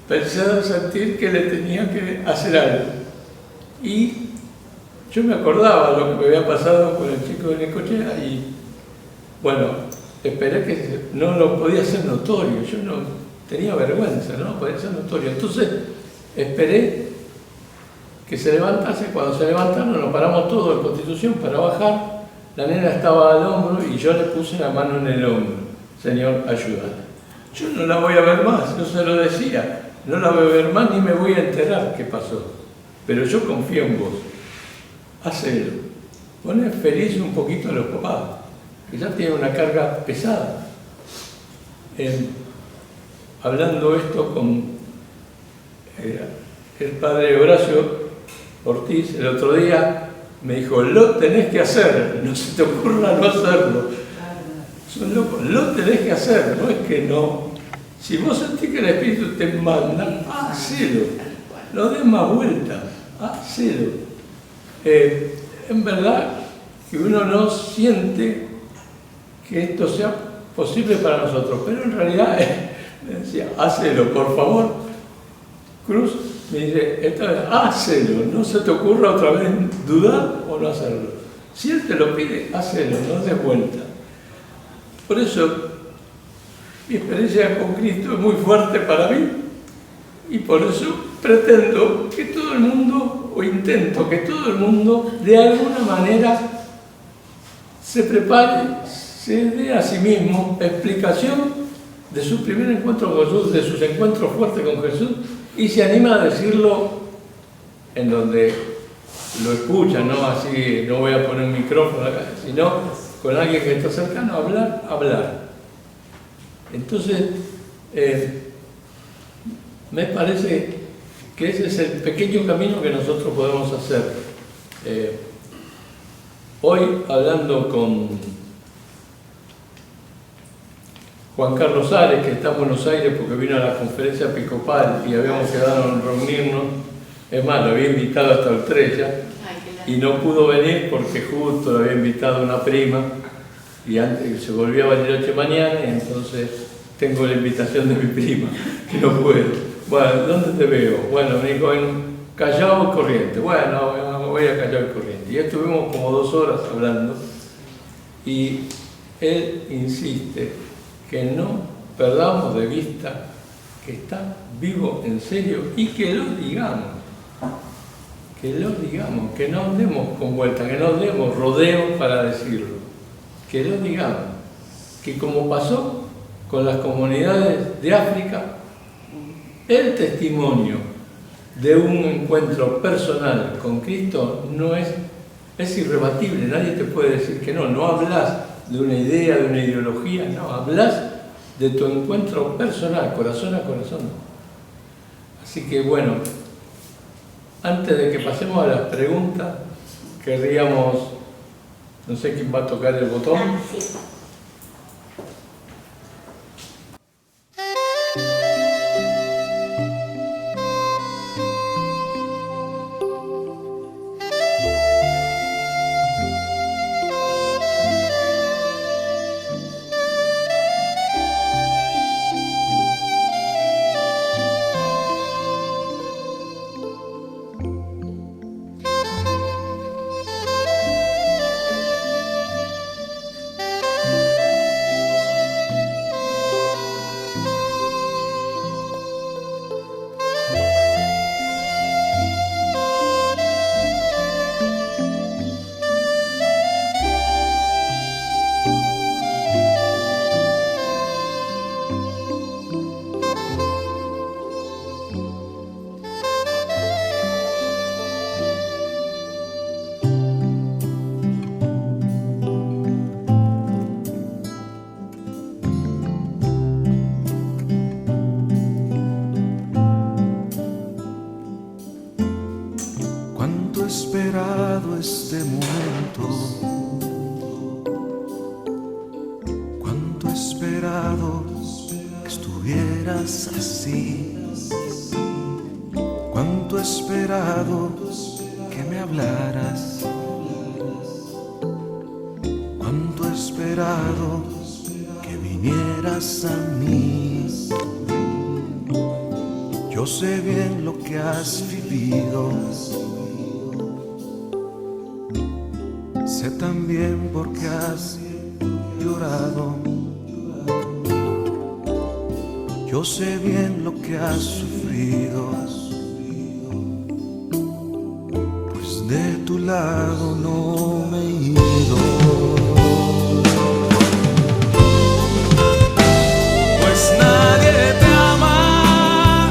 Empecé a sentir que le tenía que hacer algo. Y yo me acordaba lo que me había pasado con el chico de Necochea y, bueno, esperé que no lo podía hacer notorio. Yo no tenía vergüenza, no podía ser notorio. Entonces, esperé que se levantase. Cuando se levantaron, nos paramos todos en Constitución para bajar. La nena estaba al hombro y yo le puse la mano en el hombro. Señor, ayúdame. Yo no la voy a ver más, yo se lo decía. No la voy a ver más ni me voy a enterar qué pasó. Pero yo confío en vos. Hacelo. Poné feliz un poquito a los papás, que ya tienen una carga pesada. Hablando esto con el padre Horacio Ortiz, el otro día me dijo, lo tenés que hacer, no se te ocurra no hacerlo. Son locos, lo tenés que hacer, no es que no. Si vos sentís que el Espíritu te manda, hacelo. No des más vuelta, hacelo. En verdad que uno no siente que esto sea posible para nosotros, pero en realidad me decía, hacelo, por favor. Cruz me dice, esta vez, hacelo, no se te ocurra otra vez dudar o no hacerlo. Si Él te lo pide, hacelo, no des vuelta. Por eso, mi experiencia con Cristo es muy fuerte para mí y por eso pretendo que todo el mundo, o intento que todo el mundo, de alguna manera, se prepare, se dé a sí mismo explicación de su primer encuentro con Jesús, de sus encuentros fuertes con Jesús, y se anima a decirlo en donde lo escucha, no así, no voy a poner un micrófono acá, sino con alguien que está cercano, hablar. Entonces, me parece que ese es el pequeño camino que nosotros podemos hacer. Hoy, hablando con Juan Carlos Ares, que está en Buenos Aires porque vino a la conferencia episcopal y habíamos quedado en reunirnos, es más, lo había invitado hasta Estrella, y no pudo venir porque justo lo había invitado una prima y antes se volvió a venir noche mañana y entonces tengo la invitación de mi prima, que no puedo. Bueno, ¿dónde te veo? Bueno, me dijo en Callao y Corrientes. Bueno, voy a Callao y Corrientes. Y estuvimos como 2 horas hablando y él insiste que no perdamos de vista que está vivo en serio y que lo digamos. Que no demos con vuelta, que no demos rodeos para decirlo, que lo digamos, que como pasó con las comunidades de África, el testimonio de un encuentro personal con Cristo no es irrebatible, nadie te puede decir que no hablas de una idea, de una ideología, no, hablas de tu encuentro personal, corazón a corazón. Así que bueno, antes de que pasemos a las preguntas, querríamos, no sé quién va a tocar el botón. Sí. este momento. Cuánto he esperado que estuvieras así. Cuánto he esperado que me hablaras. Cuánto he esperado que vinieras a mí. Yo sé bien lo que has vivido. Sé también por qué has llorado. Yo sé bien lo que has sufrido. Pues de tu lado no me he ido. Pues nadie te ama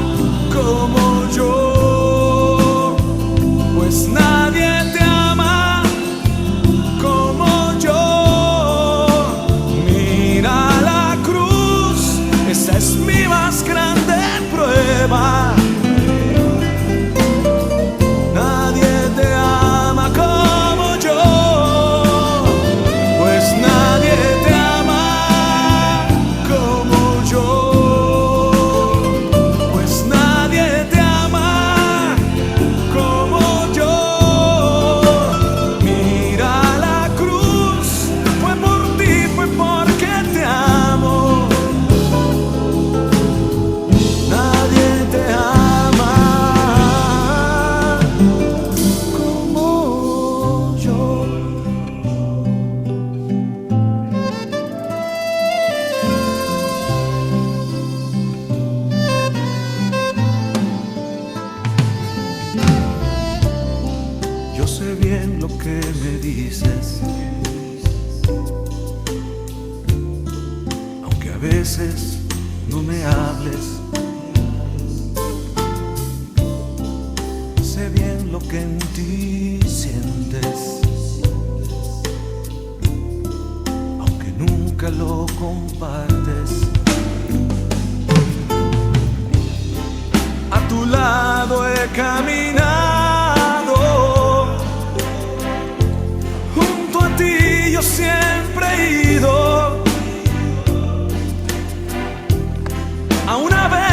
como yo. Pues nadie te ama como yo. Mira la cruz, esa es mi más grande prueba. Nadie te ama como yo. Pues nadie te ama como yo. Pues nadie te ama como yo. Mira la cruz, fue por ti, fue porque te amo. Nadie te ama como yo. Yo sé bien lo que me dices, aunque a veces no me hables. Sé bien lo que en ti sientes, aunque nunca lo compartes. A tu lado he caminado, junto a ti yo siempre he ido. A una vez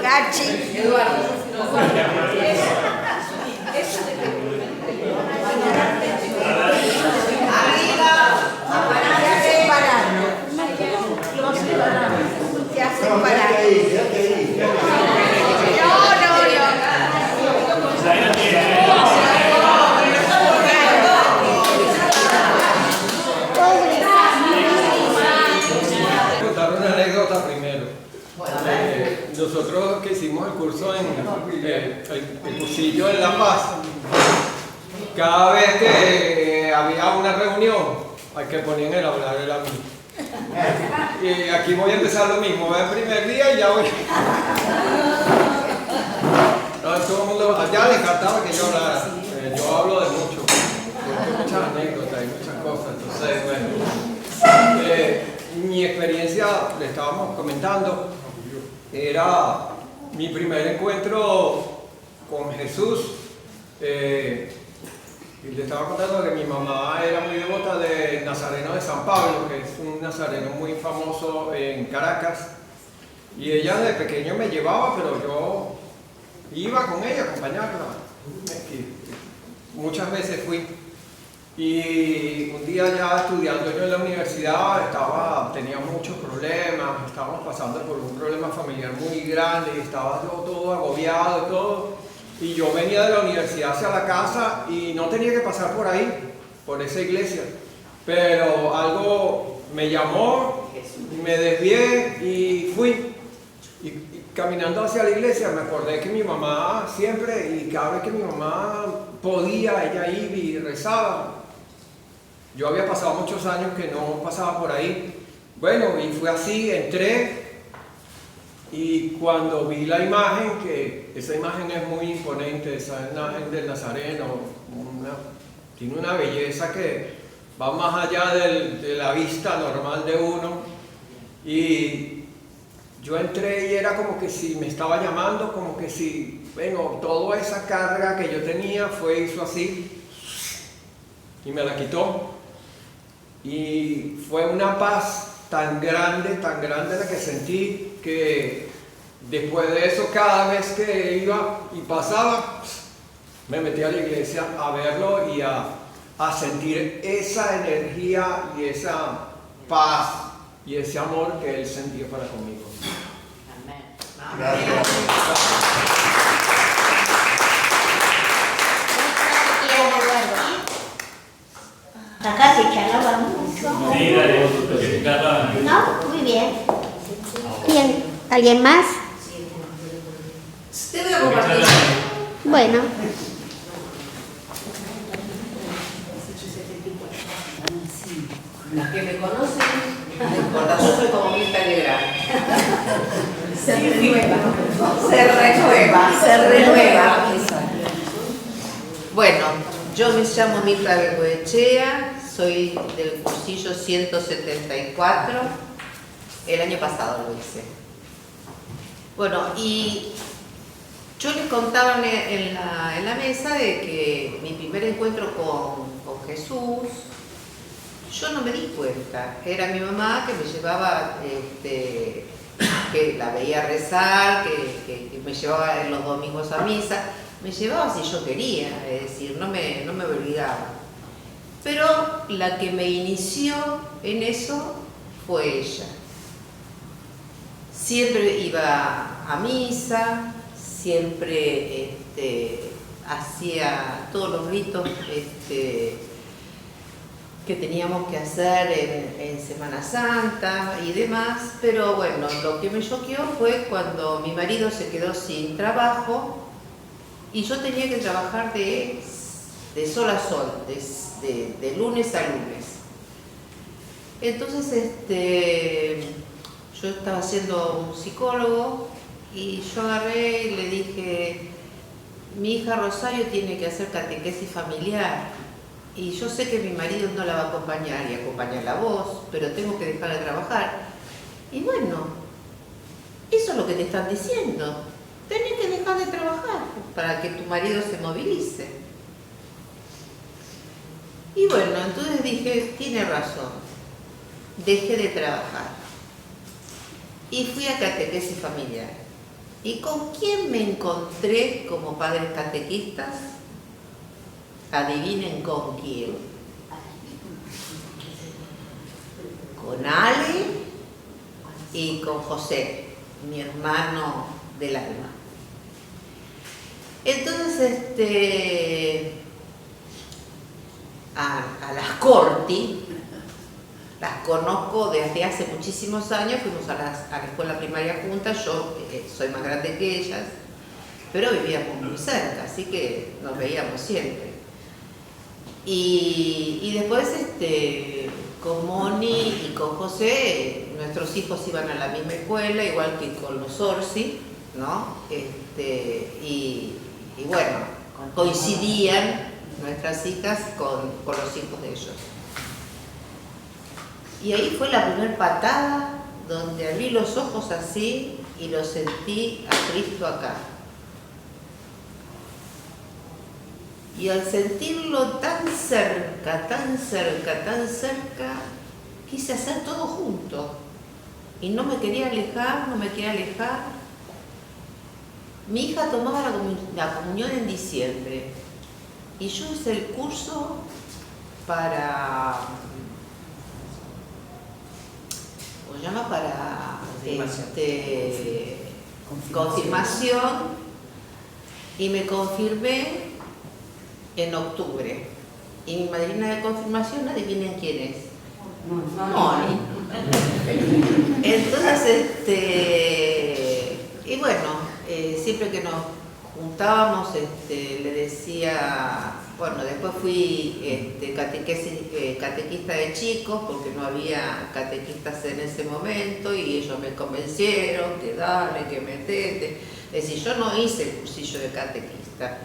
Gachi. Contar una anécdota primero. Nosotros que hicimos el curso en el cursillo en La Paz, cada vez que había una reunión, hay que poner el hablar de la mí. Y aquí voy a empezar lo mismo, voy el primer día y ya voy. Todo el mundo allá le encantaba que yo hablara. Yo hablo de mucho, cuento muchas anécdotas y muchas cosas. Entonces, bueno, mi experiencia, le estábamos comentando, era mi primer encuentro con Jesús. Y le estaba contando que mi mamá era muy devota de Nazareno de San Pablo, que es un nazareno muy famoso en Caracas. Y ella de pequeño me llevaba, pero yo iba con ella a acompañarla. Muchas veces fui. Y un día ya estudiando yo en la universidad, tenía muchos problemas, estábamos pasando por un problema familiar muy grande y estaba yo todo agobiado y todo. Y yo venía de la universidad hacia la casa y no tenía que pasar por ahí, por esa iglesia. Pero algo me llamó, me desvié y fui. Y caminando hacia la iglesia me acordé que mi mamá siempre, y cada vez que mi mamá podía, ella iba y rezaba. Yo había pasado muchos años que no pasaba por ahí. Bueno, y fue así, entré. Y cuando vi la imagen, que esa imagen es muy imponente, esa imagen del Nazareno, tiene una belleza que va más allá de la vista normal de uno. Y yo entré y era como que si me estaba llamando, como que si, bueno, toda esa carga que yo tenía hizo así y me la quitó. Y fue una paz tan grande la que sentí, que después de eso cada vez que iba y pasaba, me metía a la iglesia a verlo y a sentir esa energía y esa paz y ese amor que él sentía para conmigo. Gracias. Acá se charlaba mucho. Sí, dale, Carla. No, muy bien. Bien, ¿alguien más? Te voy a compartir. Bueno. Las que me conocen, no importa, yo soy como Mirta Legrand. Se renueva. Se renueva. Bueno, yo me llamo Mirta Bengoechea, soy del cursillo 174, el año pasado lo hice. Bueno, y yo les contaba en la mesa de que mi primer encuentro con Jesús, yo no me di cuenta. Era mi mamá que me llevaba, que la veía rezar, que me llevaba en los domingos a misa. Me llevaba si yo quería, es decir, no me obligaba. Pero la que me inició en eso fue ella. Siempre iba a misa, siempre hacía todos los ritos que teníamos que hacer en Semana Santa y demás, pero bueno, lo que me choqueó fue cuando mi marido se quedó sin trabajo y yo tenía que trabajar de sol a sol, de lunes a lunes. Entonces yo estaba siendo un psicólogo y yo agarré y le dije, mi hija Rosario tiene que hacer catequesis familiar. Y yo sé que mi marido no la va a acompañar y acompañar la voz, pero tengo que dejar de trabajar. Y bueno, eso es lo que te están diciendo. Tenés que dejar de trabajar para que tu marido se movilice. Y bueno, entonces dije, tiene razón. Dejé de trabajar. Y fui a catequesis familiar. ¿Y con quién me encontré como padres catequistas? Adivinen con quién. Con Ale y con José, mi hermano del alma. Entonces, a las Corti, las conozco desde hace muchísimos años, fuimos a la escuela primaria juntas, yo soy más grande que ellas, pero vivíamos muy cerca, así que nos veíamos siempre. Y después con Moni y con José, nuestros hijos iban a la misma escuela, igual que con los Orsi, ¿no? Y bueno, coincidían nuestras hijas con los hijos de ellos. Y ahí fue la primera patada donde abrí los ojos así y lo sentí a Cristo acá. Y al sentirlo tan cerca, tan cerca, tan cerca, quise hacer todo junto. Y no me quería alejar, no me quería alejar. Mi hija tomaba la comunión en diciembre. Y yo hice el curso para... ¿Cómo se llama? Para confirmación. Y me confirmé en octubre. Y mi madrina de confirmación, adivinen quién es. Moni. Entonces, y bueno, siempre que nos juntábamos, le decía, bueno, después fui catequista de chicos, porque no había catequistas en ese momento, y ellos me convencieron que dale, que metete. Es decir, yo no hice el cursillo de catequista,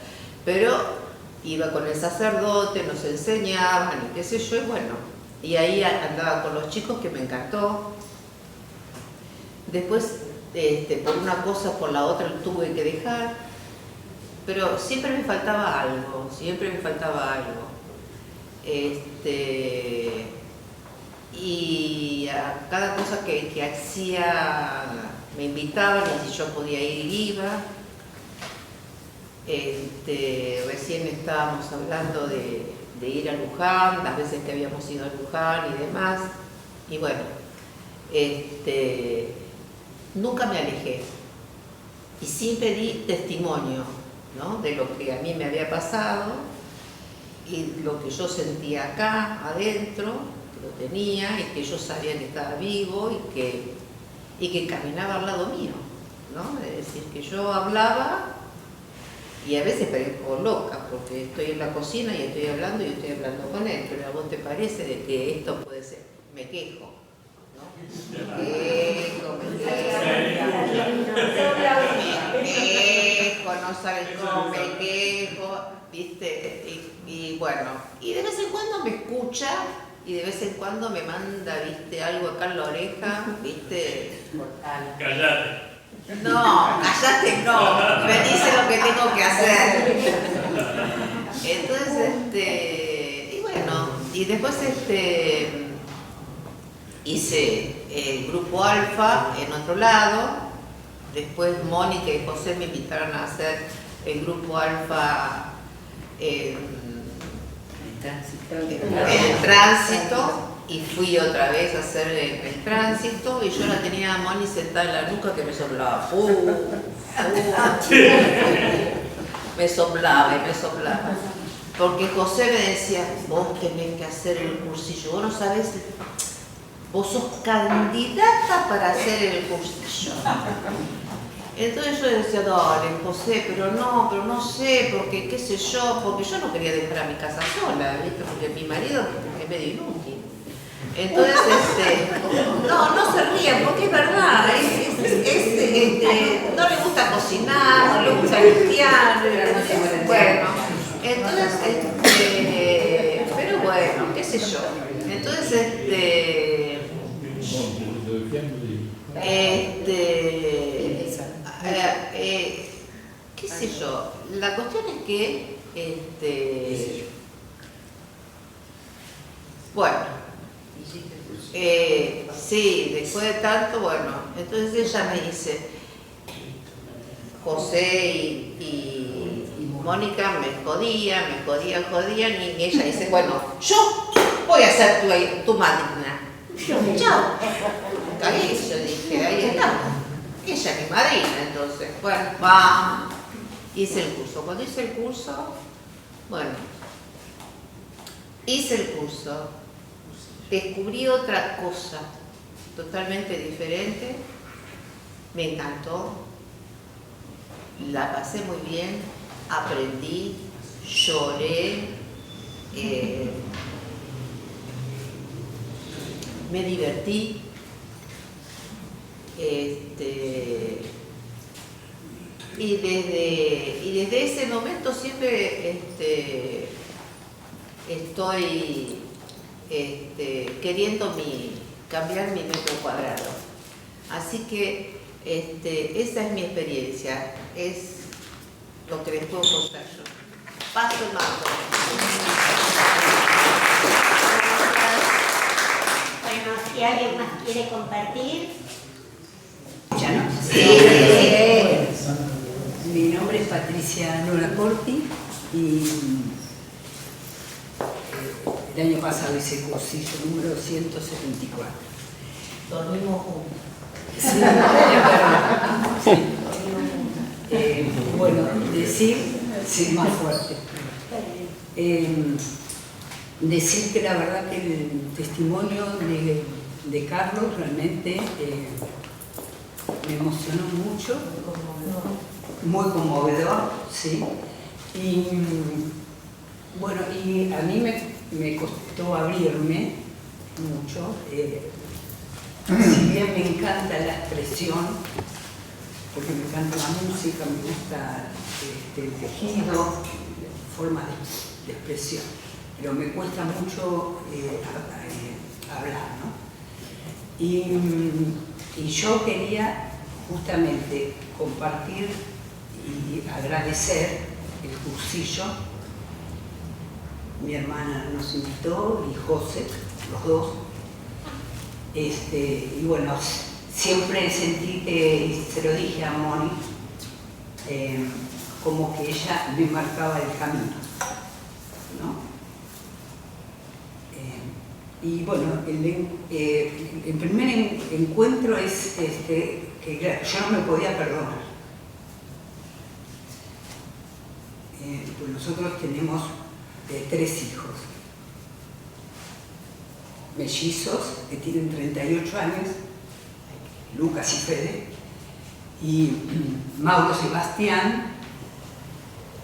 pero iba con el sacerdote, nos enseñaban y qué sé yo, y bueno, y ahí andaba con los chicos, que me encantó. Después, por una cosa o por la otra, lo tuve que dejar, pero siempre me faltaba algo, siempre me faltaba algo. Y a cada cosa que hacía me invitaban, y si yo podía ir, iba. Recién estábamos hablando de ir a Luján, las veces que habíamos ido a Luján y demás, y bueno, nunca me alejé y siempre di testimonio, ¿no?, de lo que a mí me había pasado y lo que yo sentía acá adentro, que lo tenía, y que yo sabía que estaba vivo y que caminaba al lado mío, ¿no? Es decir, que yo hablaba. Y a veces parezco loca, porque estoy en la cocina y estoy hablando con él, pero a vos te parece de que esto puede ser, me quejo, ¿no? No saben cómo me quejo, ¿viste? Y bueno, y de vez en cuando me escucha, y de vez en cuando me manda, ¿viste?, algo acá en la oreja, ¿viste? Callate. No, callate no, me dice lo que tengo que hacer. Entonces, y bueno, y después hice el grupo Alfa en otro lado. Después Mónica y José me invitaron a hacer el grupo Alfa en el tránsito. Y fui otra vez a hacer el tránsito, y yo la tenía a Moni sentada en la nuca, que me soplaba. Me soplaba y me soplaba. Porque José me decía, vos tenés que hacer el cursillo, vos no sabés, vos sos candidata para hacer el cursillo. Entonces yo decía, dale, José, pero no sé, porque qué sé yo, porque yo no quería dejar a mi casa sola, ¿viste? Porque mi marido es medio inútil. Entonces, no se rían, porque es verdad, no le gusta cocinar, no le gusta limpiar, bueno, entonces, pero bueno, qué sé yo, entonces, qué sé yo, la cuestión es que, bueno, sí, después de tanto, bueno, entonces ella me dice, José y Mónica me jodían, y ella dice, bueno, yo voy a ser tu madrina. Chao. Ahí yo dije, ahí estamos. Ella es mi madrina, entonces, bueno, vamos. Hice el curso. Cuando hice el curso, descubrí otra cosa totalmente diferente. Me encantó, la pasé muy bien, aprendí, lloré, me divertí, y desde ese momento siempre estoy queriendo cambiar mi metro cuadrado. Así que esa es mi experiencia, es lo que les puedo contar yo. Paso el mando. Bueno, si alguien más quiere compartir. ¿Ya no? Sí. Mi nombre es Patricia Nora Corti y el año pasado hice el cursillo número 174. Dormimos juntos. Sí, es verdad. Sí. Bueno, decir, sí, más fuerte. Decir que la verdad que el testimonio de Carlos realmente me emocionó mucho, muy conmovedor, sí. Y bueno, y a mí me costó abrirme mucho. Si bien me encanta la expresión, porque me encanta la música, me gusta el tejido, forma de expresión, pero me cuesta mucho hablar, ¿no? Y yo quería justamente compartir y agradecer el cursillo. Mi hermana nos invitó y José, los dos. Y bueno, siempre sentí que, y se lo dije a Moni, como que ella me marcaba el camino, ¿no? Y bueno, el primer encuentro es que claro, yo no me podía perdonar. Pues nosotros tenemos 3 hijos. Mellizos que tienen 38 años, Lucas y Fede, y Mauro Sebastián,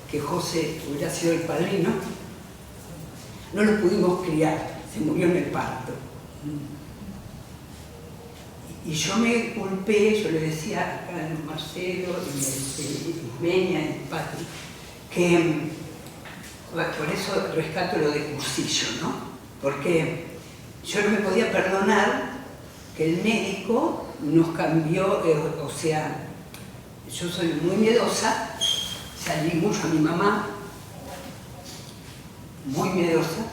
que José hubiera sido el padrino. No lo pudimos criar, se murió en el parto. Y yo me culpé, yo le decía a Marcelo, Ismeña y Patri, que por eso rescato lo de cursillo, ¿no? Porque yo no me podía perdonar que el médico nos cambió, o sea, yo soy muy miedosa, salí mucho a mi mamá, muy miedosa,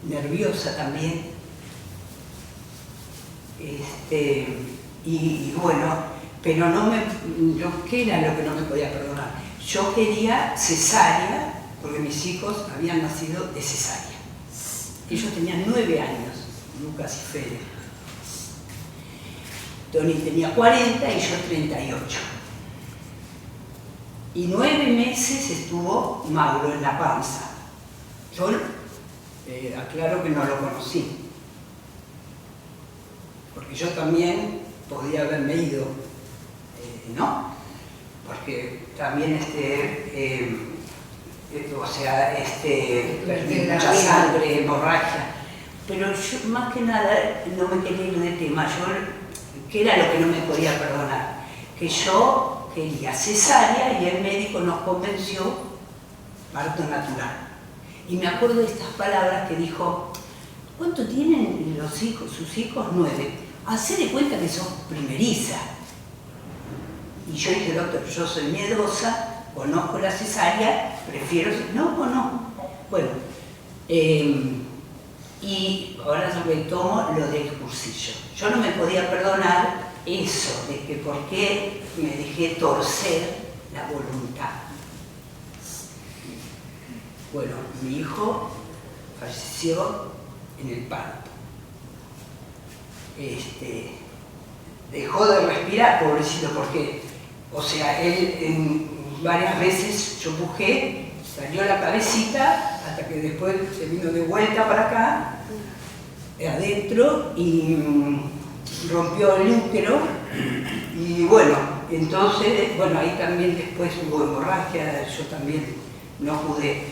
nerviosa también, y bueno, pero ¿qué era lo que no me podía perdonar? Yo quería cesárea, porque mis hijos habían nacido de cesárea. Ellos tenían 9 años, Lucas y Fede. Tony tenía 40 y yo 38. Y 9 meses estuvo Mauro en la panza. Yo aclaro que no lo conocí, porque yo también podía haberme ido, ¿no? Porque también perdí mucha sangre, hemorragia. Pero yo más que nada no me quería ir de tema. ¿Qué era lo que no me podía perdonar? Que yo quería cesárea y el médico nos convenció parto natural. Y me acuerdo de estas palabras que dijo: ¿cuánto tienen los hijos, sus hijos? 9. Hacé de cuenta que sos primeriza. Y yo dije: doctor, yo soy miedosa, conozco la cesárea, prefiero... No. Bueno, y ahora yo retomo lo del cursillo. Yo no me podía perdonar eso, de que por qué me dejé torcer la voluntad. Bueno, mi hijo falleció en el parto. Dejó de respirar, pobrecito, porque, o sea, él varias veces yo empujé, salió la cabecita, hasta que después se vino de vuelta para acá, adentro, y rompió el útero. Y bueno, entonces, bueno, ahí también después hubo hemorragia, yo también no pude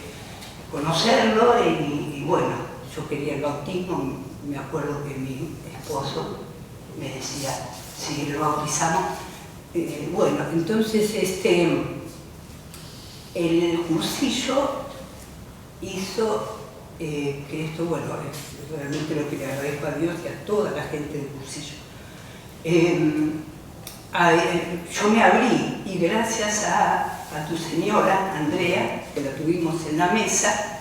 conocerlo, y bueno, yo quería el bautismo. Me acuerdo que mi esposo me decía, si lo bautizamos. Bueno, entonces el cursillo hizo que esto, bueno, es realmente lo que le agradezco a Dios y a toda la gente del cursillo. Yo me abrí, y gracias a tu señora, Andrea, que la tuvimos en la mesa,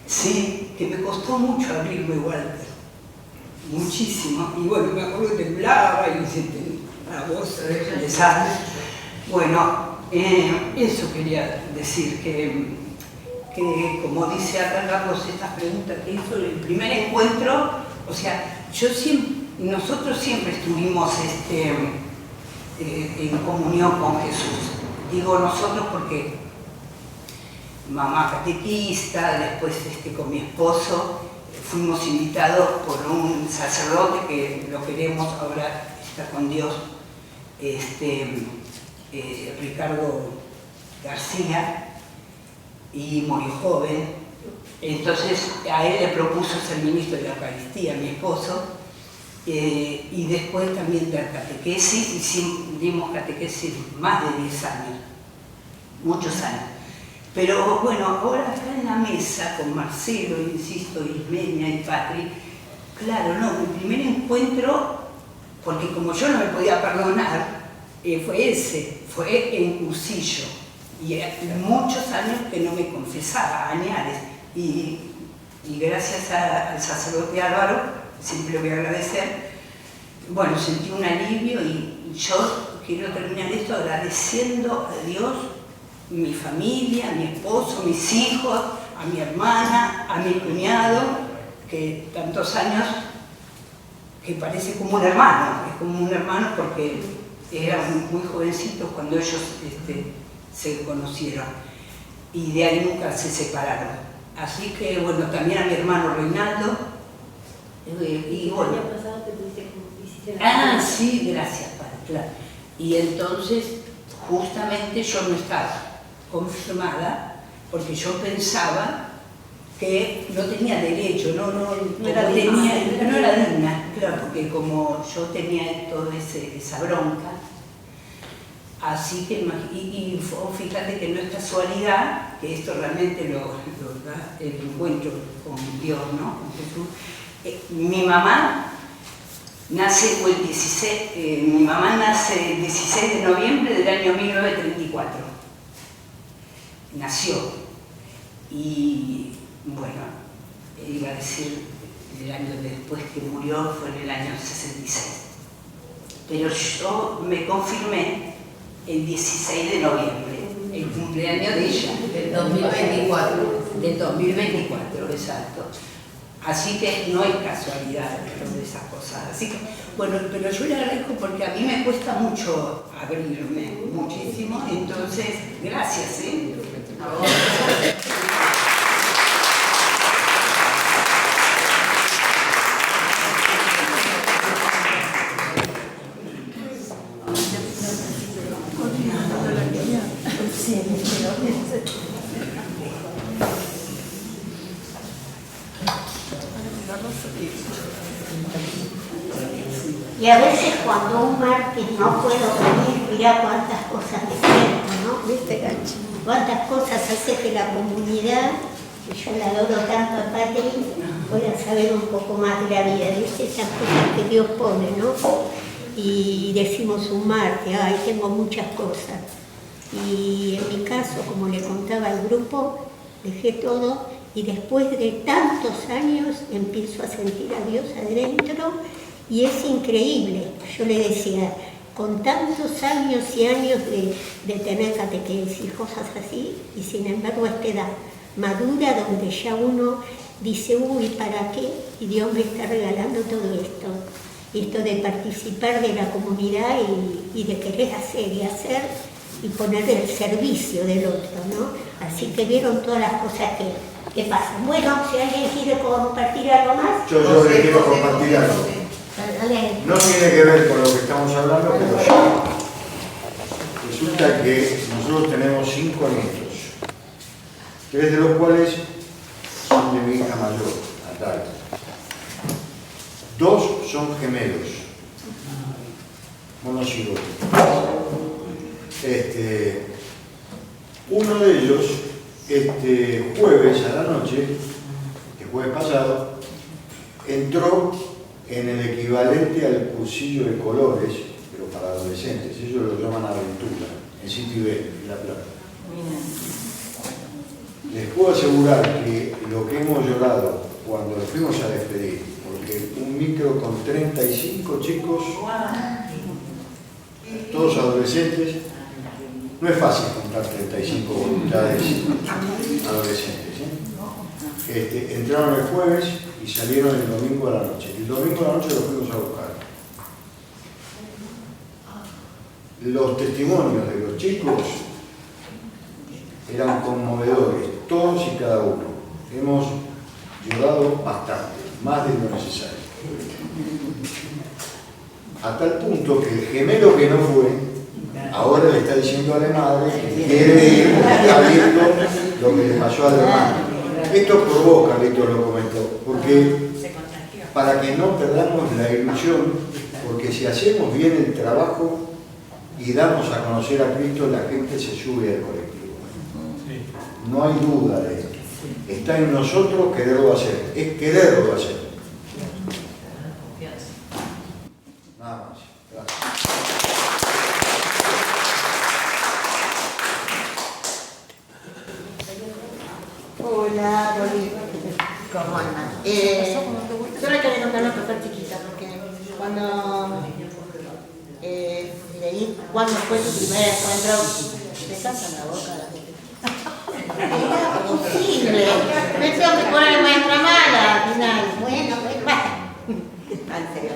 sí, que me costó mucho abrirme, Walter, muchísimo, y bueno, me acuerdo que temblaba y la voz de sangre. Bueno, eso quería decir, que como dice acá Carlos, estas preguntas que hizo, el primer encuentro, o sea, nosotros siempre estuvimos en comunión con Jesús. Digo nosotros porque mamá catequista, después con mi esposo, fuimos invitados por un sacerdote que lo queremos, ahora está con Dios, Ricardo García, y murió joven. Entonces a él le propuso ser ministro de la Eucaristía, mi esposo, y después también de catequesis, y dimos catequesis más de 10 años, muchos años. Pero bueno, ahora acá en la mesa con Marcelo, insisto, Ismenia y Patri, claro, no, mi primer encuentro, porque como yo no me podía perdonar, fue en cursillo, y muchos años que no me confesaba, añares, y gracias al sacerdote Álvaro, siempre le voy a agradecer, bueno, sentí un alivio, y yo quiero terminar esto agradeciendo a Dios, mi familia, a mi esposo, mis hijos, a mi hermana, a mi cuñado, que tantos años, que parece como un hermano, es como un hermano porque eran muy jovencitos cuando ellos se conocieron, y de ahí nunca se separaron. Así que bueno, también a mi hermano Reinaldo, y bueno. El año pasado te tuviste como Ah, sí, gracias, padre, claro. Y entonces, justamente yo no estaba confirmada, porque yo pensaba que no tenía derecho, no era digna, claro, porque como yo tenía toda esa bronca, así que, y fíjate que no es casualidad, que esto realmente lo da el encuentro con Dios, ¿no? Con Jesús. Mi mamá nace el 16 de noviembre del año 1934. Nació, y bueno, iba a decir el año después que murió fue en el año 66, pero yo me confirmé el 16 de noviembre, el cumpleaños de ella, Del 2024. Del 2024, exacto. Así que no hay casualidad de esas cosas. Así que, bueno, pero yo le agradezco porque a mí me cuesta mucho abrirme, muchísimo, entonces, gracias, Y a veces cuando un martes no puedo venir, mirá cuántas cosas me cuento, ¿no? ¿Viste, Gachi? Cuántas cosas hace que la comunidad, que yo la adoro tanto a Patri, pueda saber un poco más de la vida, ¿viste? Esas cosas que Dios pone, ¿no? Y decimos un martes, ay, tengo muchas cosas. Y en mi caso, como le contaba al grupo, dejé todo y después de tantos años empiezo a sentir a Dios adentro Y es increíble, yo le decía, con tantos años y años de tener catequesis y cosas así, y sin embargo a esta edad madura donde ya uno dice, uy, ¿para qué? Y Dios me está regalando todo esto. Esto de participar de la comunidad y de querer hacer y hacer y poner el servicio del otro, ¿no? Así que vieron todas las cosas que pasan. Bueno, si alguien quiere compartir algo más. Yo le quiero compartir algo. Dale. No tiene que ver con lo que estamos hablando, pero sí. Resulta que nosotros tenemos 5 nietos, 3 de los cuales son de mi hija mayor, Natalia. 2 son gemelos, monocigóticos. Uno de ellos, jueves a la noche, el jueves pasado, entró en el equivalente al cursillo de colores, pero para adolescentes. Ellos lo llaman aventura, en Citibel, en La Plata. Les puedo asegurar que lo que hemos llorado cuando nos fuimos a despedir, porque un micro con 35 chicos, todos adolescentes, no es fácil juntar 35 voluntades adolescentes. Entraron el jueves y salieron el domingo a la noche. El domingo a la noche los fuimos a buscar. Los testimonios de los chicos eran conmovedores, todos y cada uno. Hemos llorado bastante, más de lo necesario. A tal punto que el gemelo que no fue, ahora le está diciendo a la madre que quiere ir porque está viendo lo que le pasó al hermano. Esto provoca, Víctor lo comentó, porque para que no perdamos la ilusión, porque si hacemos bien el trabajo y damos a conocer a Cristo, la gente se sube al colectivo. No hay duda de esto. Está en nosotros quererlo hacer, es quererlo hacer. Nada más. Gracias. Hola, Dolly. ¿Cómo andan? Yo le quería contar una cosa chiquita, porque cuando leí cuándo fue tu primer encuentro, te cansan la boca la gente. Era posible. Pensé que poner maestra mala al final. Bueno. En serio.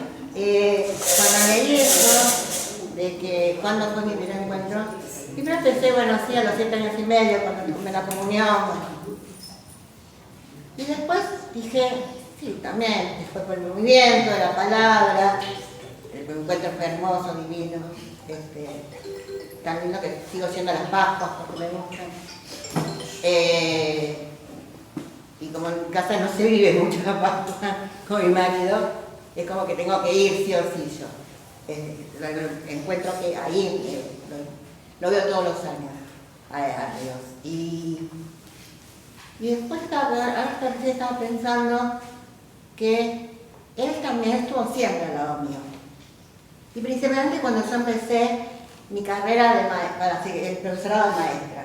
Cuando leí eso, de que cuándo fue mi primer encuentro, primero pensé, bueno, sí, a los 7 años y medio, cuando tomé la comunión. Y después dije, sí, también, después por el movimiento, de la palabra, el encuentro fue hermoso, divino, tan lindo que sigo siendo las Pascuas porque me gustan. Y como en mi casa no se vive mucho la Pascua con mi marido, es como que tengo que ir sí o sí yo. Encuentro que ahí lo veo todos los años a Dios. Y después estaba pensando que Él también estuvo siempre al lado mío. Y principalmente cuando yo empecé mi carrera para el profesorado de maestra.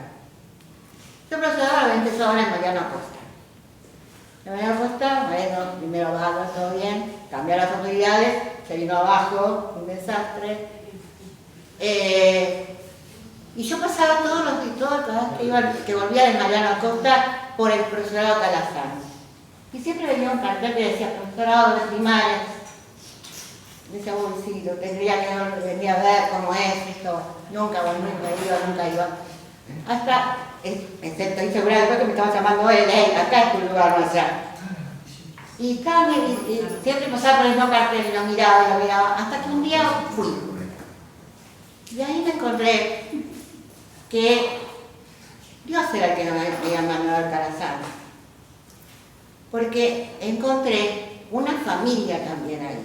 Yo profesorado lo empecé ahora en Mariano Acosta. En Mariano Acosta, bueno, primero bárbaro, todo bien, cambió las autoridades, se vino abajo, un desastre. Y yo pasaba todos los cada vez que volvía de Mariano Acosta por el profesorado Calazán. Y siempre venía un cartel que decía profesorado de primaria. Decía, uy, sí, lo tendría que venir a ver cómo es esto. Nunca iba. Hasta, estoy segura después que me estaba llamando él, acá es tu lugar, no allá. Y siempre pasaba por el mismo cartel y lo miraba, hasta que un día fui. Y ahí me encontré que Dios era el que me iba a mandar al Calazán. Porque encontré una familia también ahí,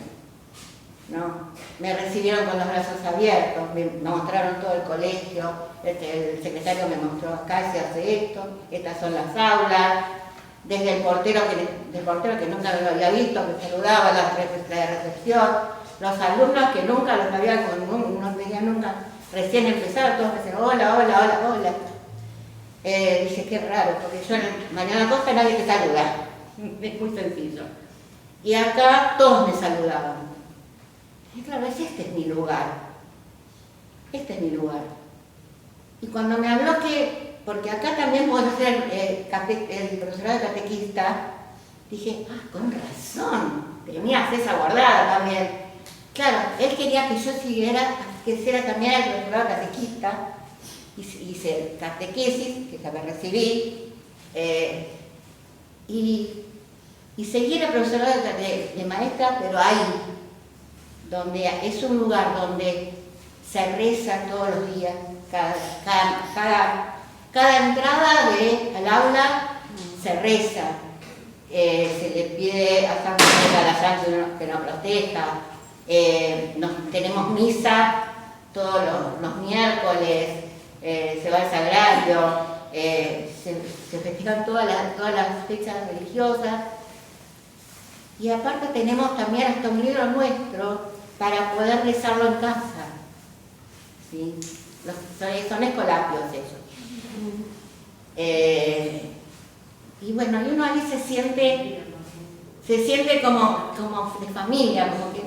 ¿no? Me recibieron con los brazos abiertos, me mostraron todo el colegio, el secretario me mostró acá se hace esto, estas son las aulas, desde el portero que nunca lo había visto, que saludaba la de recepción, los alumnos que nunca los había, no veía nunca, recién empezaron, todos me decían hola. Dije, qué raro, porque yo en Mariano Acosta nadie te saluda, es muy sencillo. Y acá todos me saludaban. Y claro, este es mi lugar. Este es mi lugar. Y cuando me habló porque acá también puedo hacer el profesorado de catequista, dije, con razón, tenías esa guardada también. Claro, él quería que yo hiciera también el profesorado de catequista, hice catequesis, que ya me recibí, y seguí el profesorado de maestra, pero ahí, donde es un lugar donde se reza todos los días, cada entrada al aula se reza, se le pide a San José de Calasán que nos proteja, tenemos misa todos los miércoles, se va al sagrario, se festejan todas las fechas religiosas, y aparte tenemos también hasta un libro nuestro para poder rezarlo en casa. ¿Sí? Son escolapios ellos. Y bueno, y uno ahí se siente como de familia, como que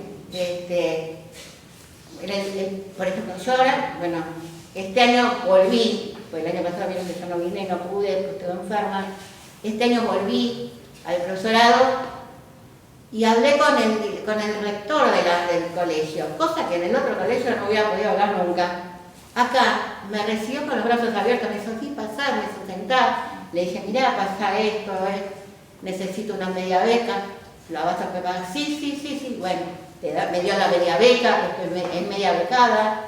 por ejemplo, yo ahora, bueno, este año volví, pues el año pasado vieron que yo no vine, no pude, porque estuve enferma. Este año volví al profesorado y hablé con el rector del colegio, cosa que en el otro colegio no hubiera podido hablar nunca. Acá me recibió con los brazos abiertos, me dijo, sí, pasar, me hizo sentar. Le dije, mirá, pasa esto, necesito una media beca, ¿la vas a preparar? Sí, bueno, me dio la media beca, es media becada,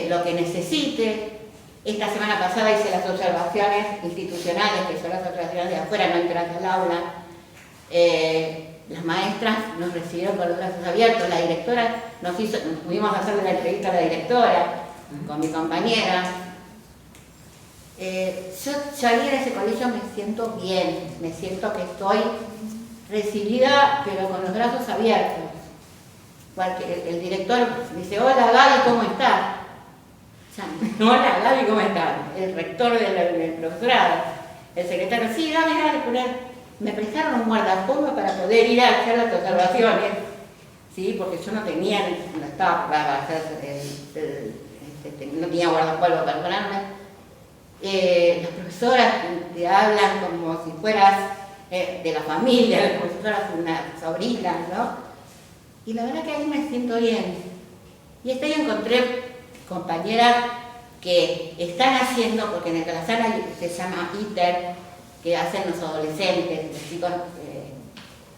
lo que necesite. Esta semana pasada hice las observaciones institucionales, que son las observaciones de afuera, no entras al aula. Las maestras nos recibieron con los brazos abiertos, la directora pudimos hacerle la entrevista a la directora, con mi compañera. Yo salí de ese colegio, me siento bien, me siento que estoy recibida, pero con los brazos abiertos. Porque el director dice, hola Gaby, ¿cómo estás? Hola Gaby, ¿cómo estás? El rector del profesorado, el secretario, sí, Gaby, me prestaron un guardapolvo para poder ir a hacer las observaciones, ¿sí? Porque yo no estaba para hacer, no tenía guardapolvo para ponerme. Las profesoras te hablan como si fueras de la familia, como si fueras una sobrina, ¿no? Y la verdad que ahí me siento bien. Y este año encontré compañeras que están haciendo, porque en el Calasana se llama ITER, que hacen los adolescentes, los chicos,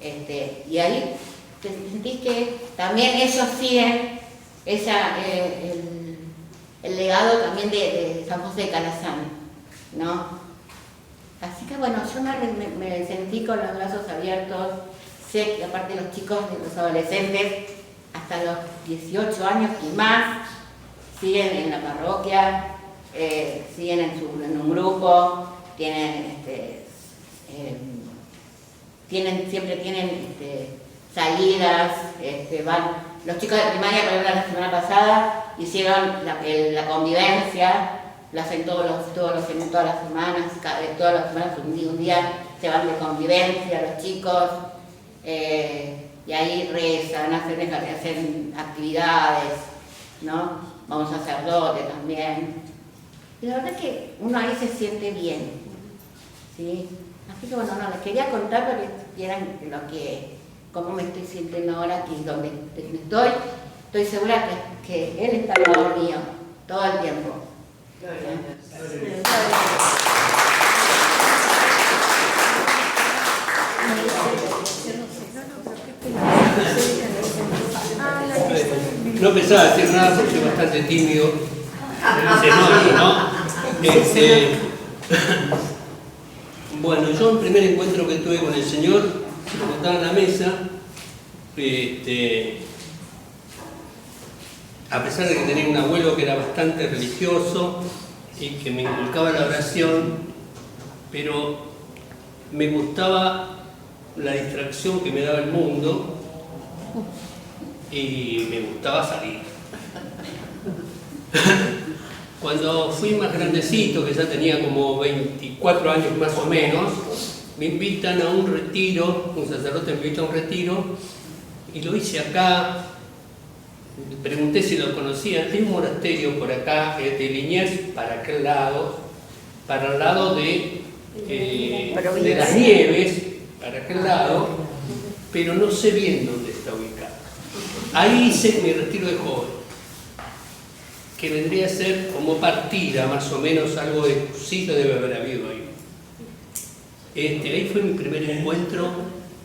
y ahí te sentís que también ellos siguen el legado también de San José de Calasán, ¿no? Así que bueno, yo me sentí con los brazos abiertos. Sé que aparte los chicos, los adolescentes, hasta los 18 años y más, siguen en la parroquia, siguen en un grupo, siempre tienen salidas, los chicos de primaria, por ejemplo, la semana pasada hicieron la convivencia, lo hacen todas las semanas, un día se van de convivencia los chicos, y ahí rezan, hacen actividades, ¿no? Vamos a sacerdote también. Y la verdad es que uno ahí se siente bien, ¿sí? Así que bueno, les quería contar para que vieran cómo me estoy sintiendo ahora aquí, donde estoy segura que Él está al lado mío todo el tiempo. No pensaba decir nada porque soy bastante tímido, ¿no? Bueno, yo el primer encuentro que tuve con el Señor, se lo contaba en la mesa, a pesar de que tenía un abuelo que era bastante religioso y que me inculcaba la oración, pero me gustaba la distracción que me daba el mundo y me gustaba salir. Cuando fui más grandecito, que ya tenía como 24 años más o menos, me invitan a un retiro, un sacerdote me invita a un retiro, y lo hice acá, pregunté si lo conocían. Hay un monasterio por acá, de Liniers, para aquel lado, para el lado de las Nieves, para aquel lado, pero no sé bien dónde está ubicado. Ahí hice mi retiro de joven, que vendría a ser como partida, más o menos, algo de cursito debe haber habido ahí. Ahí fue mi primer encuentro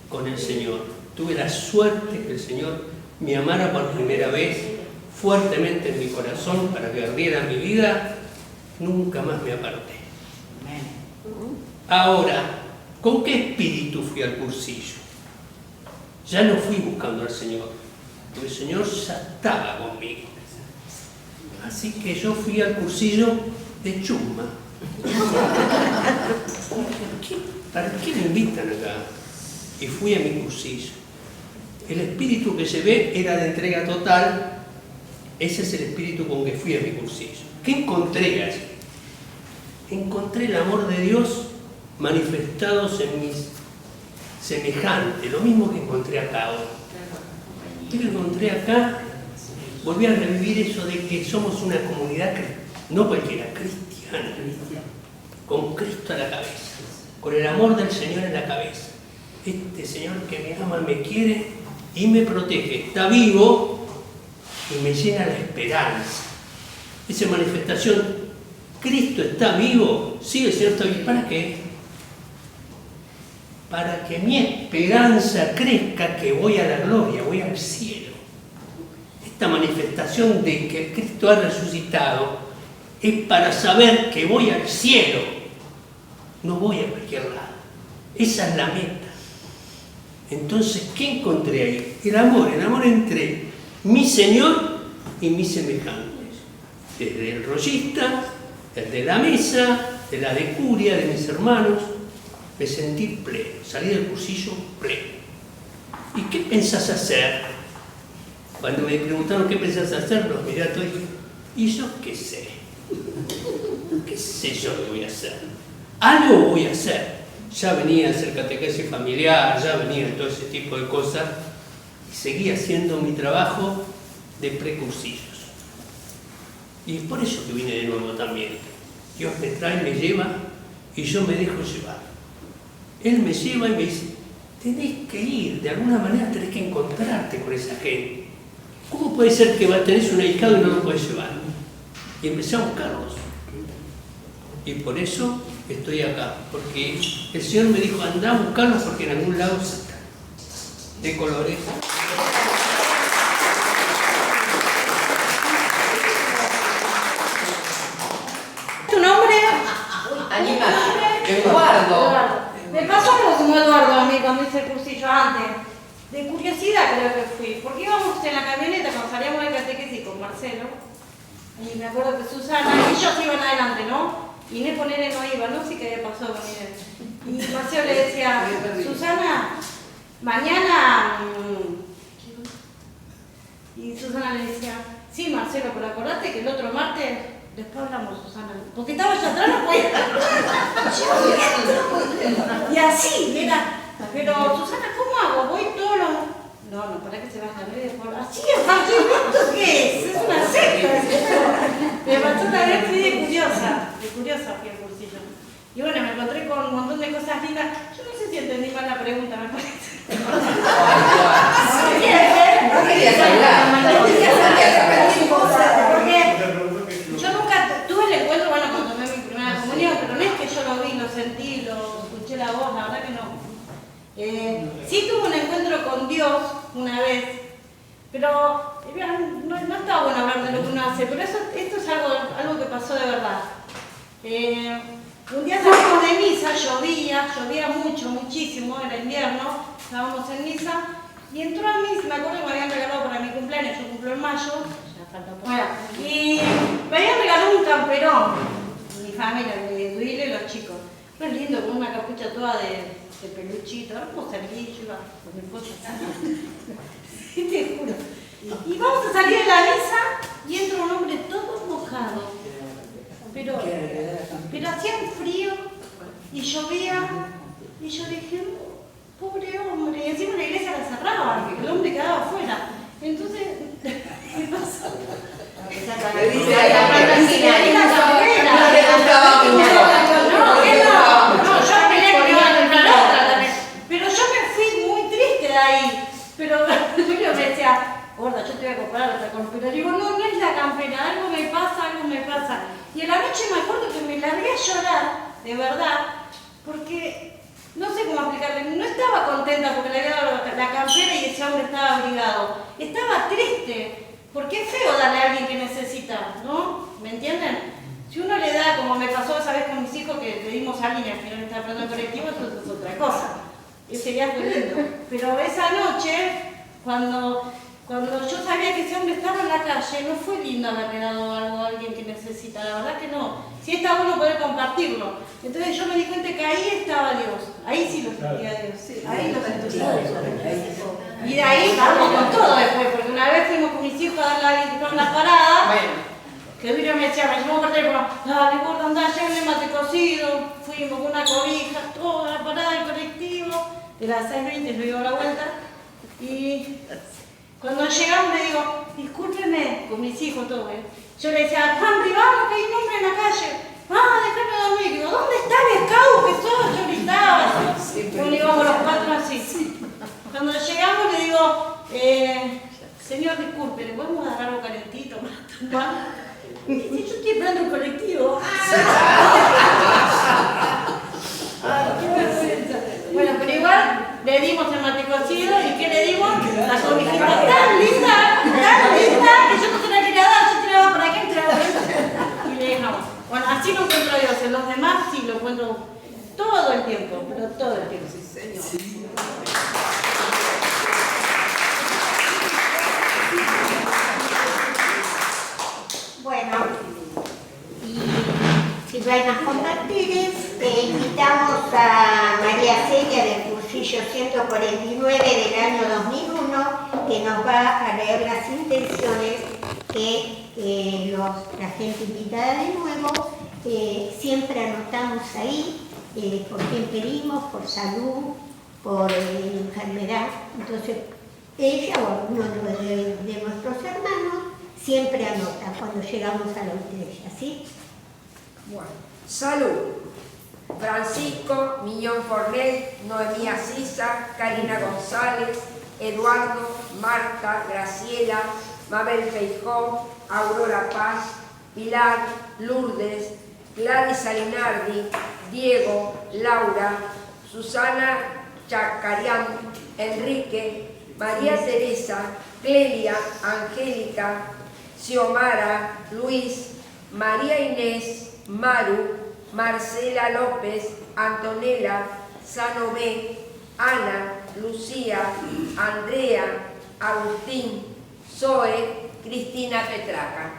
con el Señor. Tuve la suerte que el Señor me amara por primera vez fuertemente en mi corazón para que ardiera mi vida. Nunca más me aparté. Ahora, ¿con qué espíritu fui al cursillo? Ya no fui buscando al Señor, porque el Señor ya estaba conmigo. Así que yo fui al cursillo de chusma. ¿Para qué me invitan acá? Y fui a mi cursillo. El espíritu que llevé era de entrega total. Ese es el espíritu con que fui a mi cursillo. ¿Qué encontré allí? Encontré el amor de Dios manifestados en mis semejantes, lo mismo que encontré acá hoy. ¿Qué encontré acá? Volví a revivir eso de que somos una comunidad, no cualquiera, cristiana, con Cristo a la cabeza, con el amor del Señor en la cabeza. Este Señor que me ama, me quiere y me protege, está vivo y me llena la esperanza. Esa manifestación, Cristo está vivo, sí, el Señor está vivo. ¿Para qué? Para que mi esperanza crezca, que voy a la gloria, voy al cielo. Esta manifestación de que Cristo ha resucitado es para saber que voy al cielo, no voy a cualquier lado. Esa es la meta. Entonces, ¿qué encontré ahí? El amor entre mi Señor y mis semejantes. Desde el rollista, el de la mesa, de la decuria, de mis hermanos, me sentí pleno, salí del cursillo pleno. ¿Y qué pensás hacer? Cuando me preguntaron qué pensás hacer, los miré a todos y dije, ¿y yo qué sé? ¿Qué sé yo que voy a hacer? Algo voy a hacer. Ya venía a hacer catequesis familiar, ya venía todo ese tipo de cosas, y seguía haciendo mi trabajo de precursillos. Y es por eso que vine de nuevo también. Dios me trae, me lleva, y yo me dejo llevar. Él me lleva y me dice, tenés que ir, de alguna manera tenés que encontrarte con esa gente. ¿Cómo puede ser que tenés un ahijado y no lo podés llevar? Y empecé a buscarlos. Y por eso estoy acá, porque el Señor me dijo, andá a buscarlos porque en algún lado están. De colores. ¿Tu nombre? Eduardo. Me pasó algo como Eduardo a mí cuando hice el cursillo antes. De curiosidad creo que fui, porque íbamos en la camioneta cuando salíamos de catequesis con Marcelo, y me acuerdo que Susana, ellos iban adelante, ¿no? Inés con Nene no iba, no sé qué había pasado con Inés. Y Marcelo le decía, Susana, mañana... Y Susana le decía, sí Marcelo, pero acordate que el otro martes, después hablamos Susana, porque estaba allá atrás, no podía. Y así, era... Pero, Susana, ¿cómo hago? Voy todos los... No, para que se vaya a ver por... Así, ¿esto qué es? Es una secta. Me pasó una vez, fui de curiosa fui al cursillo. Y bueno, me encontré con un montón de cosas lindas. Yo no sé si entendí mal la pregunta, me parece. Porque yo nunca tuve el encuentro, bueno, cuando tomé mi primera comunión, pero no es que yo lo vi, lo sentí, lo escuché la voz, la verdad que no. Sí tuve un encuentro con Dios una vez, pero no está bueno hablar de lo que uno hace, pero esto es algo que pasó de verdad. Un día salimos de misa, llovía mucho, muchísimo, era invierno, estábamos en misa, y entró a mí, me acuerdo que me habían regalado para mi cumpleaños, yo cumplo en mayo, bueno, y me habían regalado un camperón, mi familia, mi Duile y los chicos. Fue lindo, con una capucha toda de peluchito, ahora vamos a salir, yo iba con mi cosas así, te juro. Y vamos a salir de la mesa y entra un hombre todo mojado, pero hacía un frío y llovía, y yo dije, pobre hombre, y encima la iglesia la cerraba, el hombre quedaba afuera. Entonces Pero yo me fui muy triste de ahí. Pero Julio me decía, gorda, yo te voy a comprar otra campera. Digo, no es la campera, algo me pasa. Y en la noche me acuerdo que me largué a llorar, de verdad, porque no sé cómo explicarle, no estaba contenta porque le había dado la campera y ese hombre estaba abrigado. Estaba triste, porque es feo darle a alguien que necesita, ¿no? ¿Me entienden? Si uno le da, como me pasó esa vez con mis hijos, que le dimos a alguien y al final estaba hablando en colectivo, eso es otra cosa. Ese día fue lindo. Pero esa noche, cuando yo sabía que ese hombre estaba en la calle, no fue lindo haberle dado algo a alguien que necesita, la verdad que no. Sí está bueno poder compartirlo. Entonces yo me di cuenta que ahí estaba Dios, ahí sí lo sentía Dios, sí, ahí lo sentía. Y de ahí vamos con todo después, porque una vez fuimos con mis hijos a darle a alguien una parada, que Julio me decía, me llamó por teléfono, dale gorda, andá, llévenme mate cocido, fuimos con una cobija, toda la parada del colectivo, de las 6:20 yo iba a la vuelta, y cuando llegamos le digo, discúlpeme, con mis hijos todo, yo le decía, Juan, vamos, que hay un hombre en la calle, déjame dormir, digo, ¿dónde está el scout que sos? Yo gritaba, bueno, íbamos los cuatro así. Cuando llegamos le digo, señor, disculpe, ¿le podemos dar algo calentito más? Y yo estoy esperando el colectivo. Qué vergüenza. Bueno, pero igual le dimos el mate cocido y ¿qué le dimos? La cobijita tan linda, que yo no te la quería dar, yo te la daba para acá y te la daba. Y le dejamos. Bueno, así lo encuentro Dios, en los demás sí lo encuentro todo el tiempo, pero todo el tiempo. Sí, señor. Sí. Bueno, y si no hay más compartires, invitamos a María Celia del cursillo 149 del año 2001, que nos va a leer las intenciones que la gente invitada de nuevo siempre anotamos ahí, por quién pedimos, por salud, por enfermedad. Entonces, ella o alguno de nuestros hermanos siempre anota cuando llegamos a la iglesia, ¿sí? Bueno, salud. Francisco Miñón Fornel, Noemí Sisa, Karina González, Eduardo, Marta, Graciela, Mabel Feijó, Aurora Paz, Pilar, Lourdes, Gladys Alinardi, Diego, Laura, Susana Chacarián, Enrique, María Teresa, Clelia, Angélica, Xiomara, Luis, María Inés, Maru, Marcela López, Antonella, Sanobé, Ana, Lucía, Andrea, Agustín, Zoe, Cristina Petraca.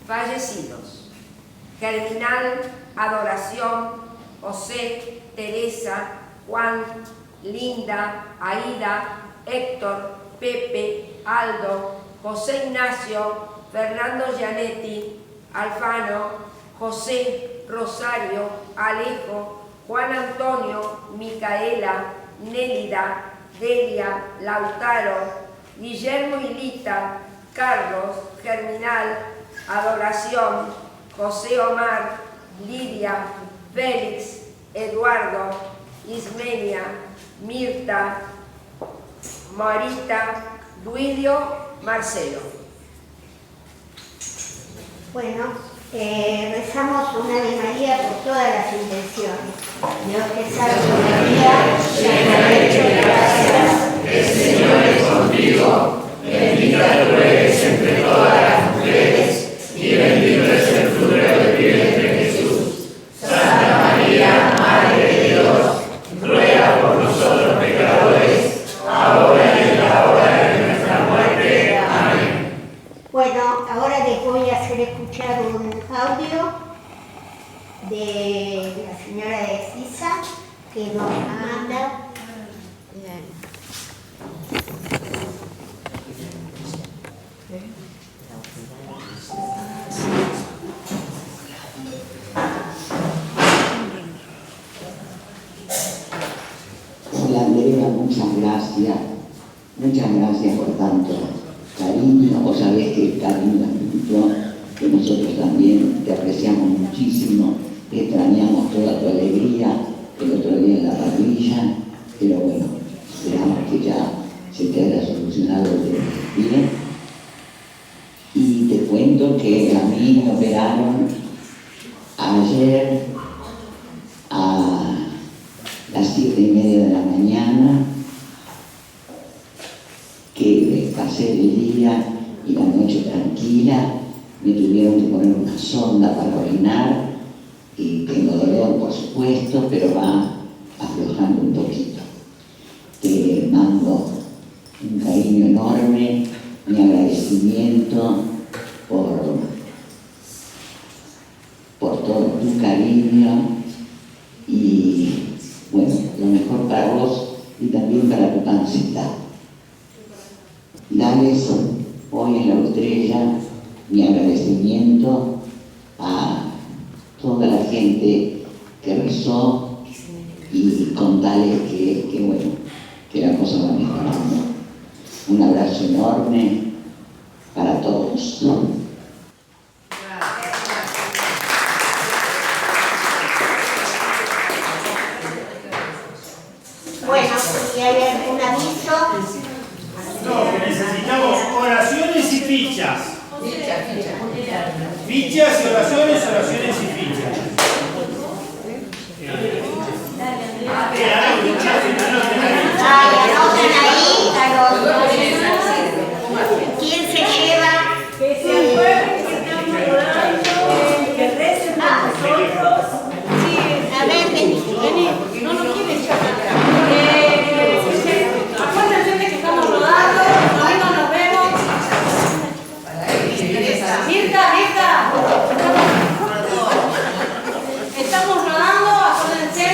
Fallecidos: Germinal, Adoración, José, Teresa, Juan, Linda, Aida, Héctor, Pepe, Aldo, José Ignacio, Fernando Gianetti, Alfano, José, Rosario, Alejo, Juan Antonio, Micaela, Nélida, Delia, Lautaro, Guillermo y Lita, Carlos, Germinal, Adoración, José Omar, Lidia, Félix, Eduardo, Ismenia, Mirta, Marita, Duilio, Marcelo. Bueno, rezamos una Ave María por todas las intenciones. Dios te salve María, llena eres de gracia, el Señor es contigo, bendita tú eres entre todas las mujeres, y bendito es el fruto de tu vientre Jesús. Santa María, Madre de Dios, ruega por nosotros pecadores, ahora y en la hora de nuestra muerte. Amén. Bueno, ahora les voy a hacer escuchar un audio de la señora de Sisa que nos manda. Hola Andrea, muchas gracias por tanto cariño. Vos sabés que el cariño es mucho que nosotros también te apreciamos muchísimo, extrañamos toda tu alegría el otro día en la parrilla, pero bueno, esperamos que ya se te haya solucionado bien. Y te cuento que a mí me operaron ayer a las 7:30 de la mañana, que pasé el día y la noche tranquila. Me tuvieron que poner una sonda para orinar y tengo dolor, por supuesto, pero va aflojando un poquito. Te mando un cariño enorme, mi agradecimiento por todo tu cariño y bueno, lo mejor para vos y también para tu pancita. Dales hoy en la estrella mi agradecimiento a toda la gente que rezó y contarles que bueno, que la cosa va mejorando. Un abrazo enorme para todos. Bueno, ¿y hay algún aviso? No, que necesitamos oraciones y fichas. Fichas y oraciones, oraciones y fichas. Anoten ahí. ¿Quién se lleva? Que se acuerden que estamos orando, que recen por nosotros. Sí, A ver, vení. no nos quieren llamar. Acuérdense de que estamos rodando, domingo nos vemos. Mirta, estamos rodando, acuérdense,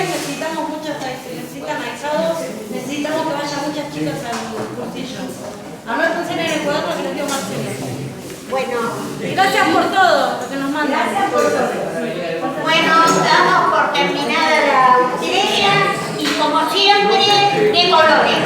necesitan aislados, necesitamos que vayan muchas chicas al cursillo. Anótense en el cuaderno que les dio Marcelo. Bueno, Gracias por todo lo que nos mandan. gracias por todo. Bueno, damos por terminada la estrella y como siempre, de colores.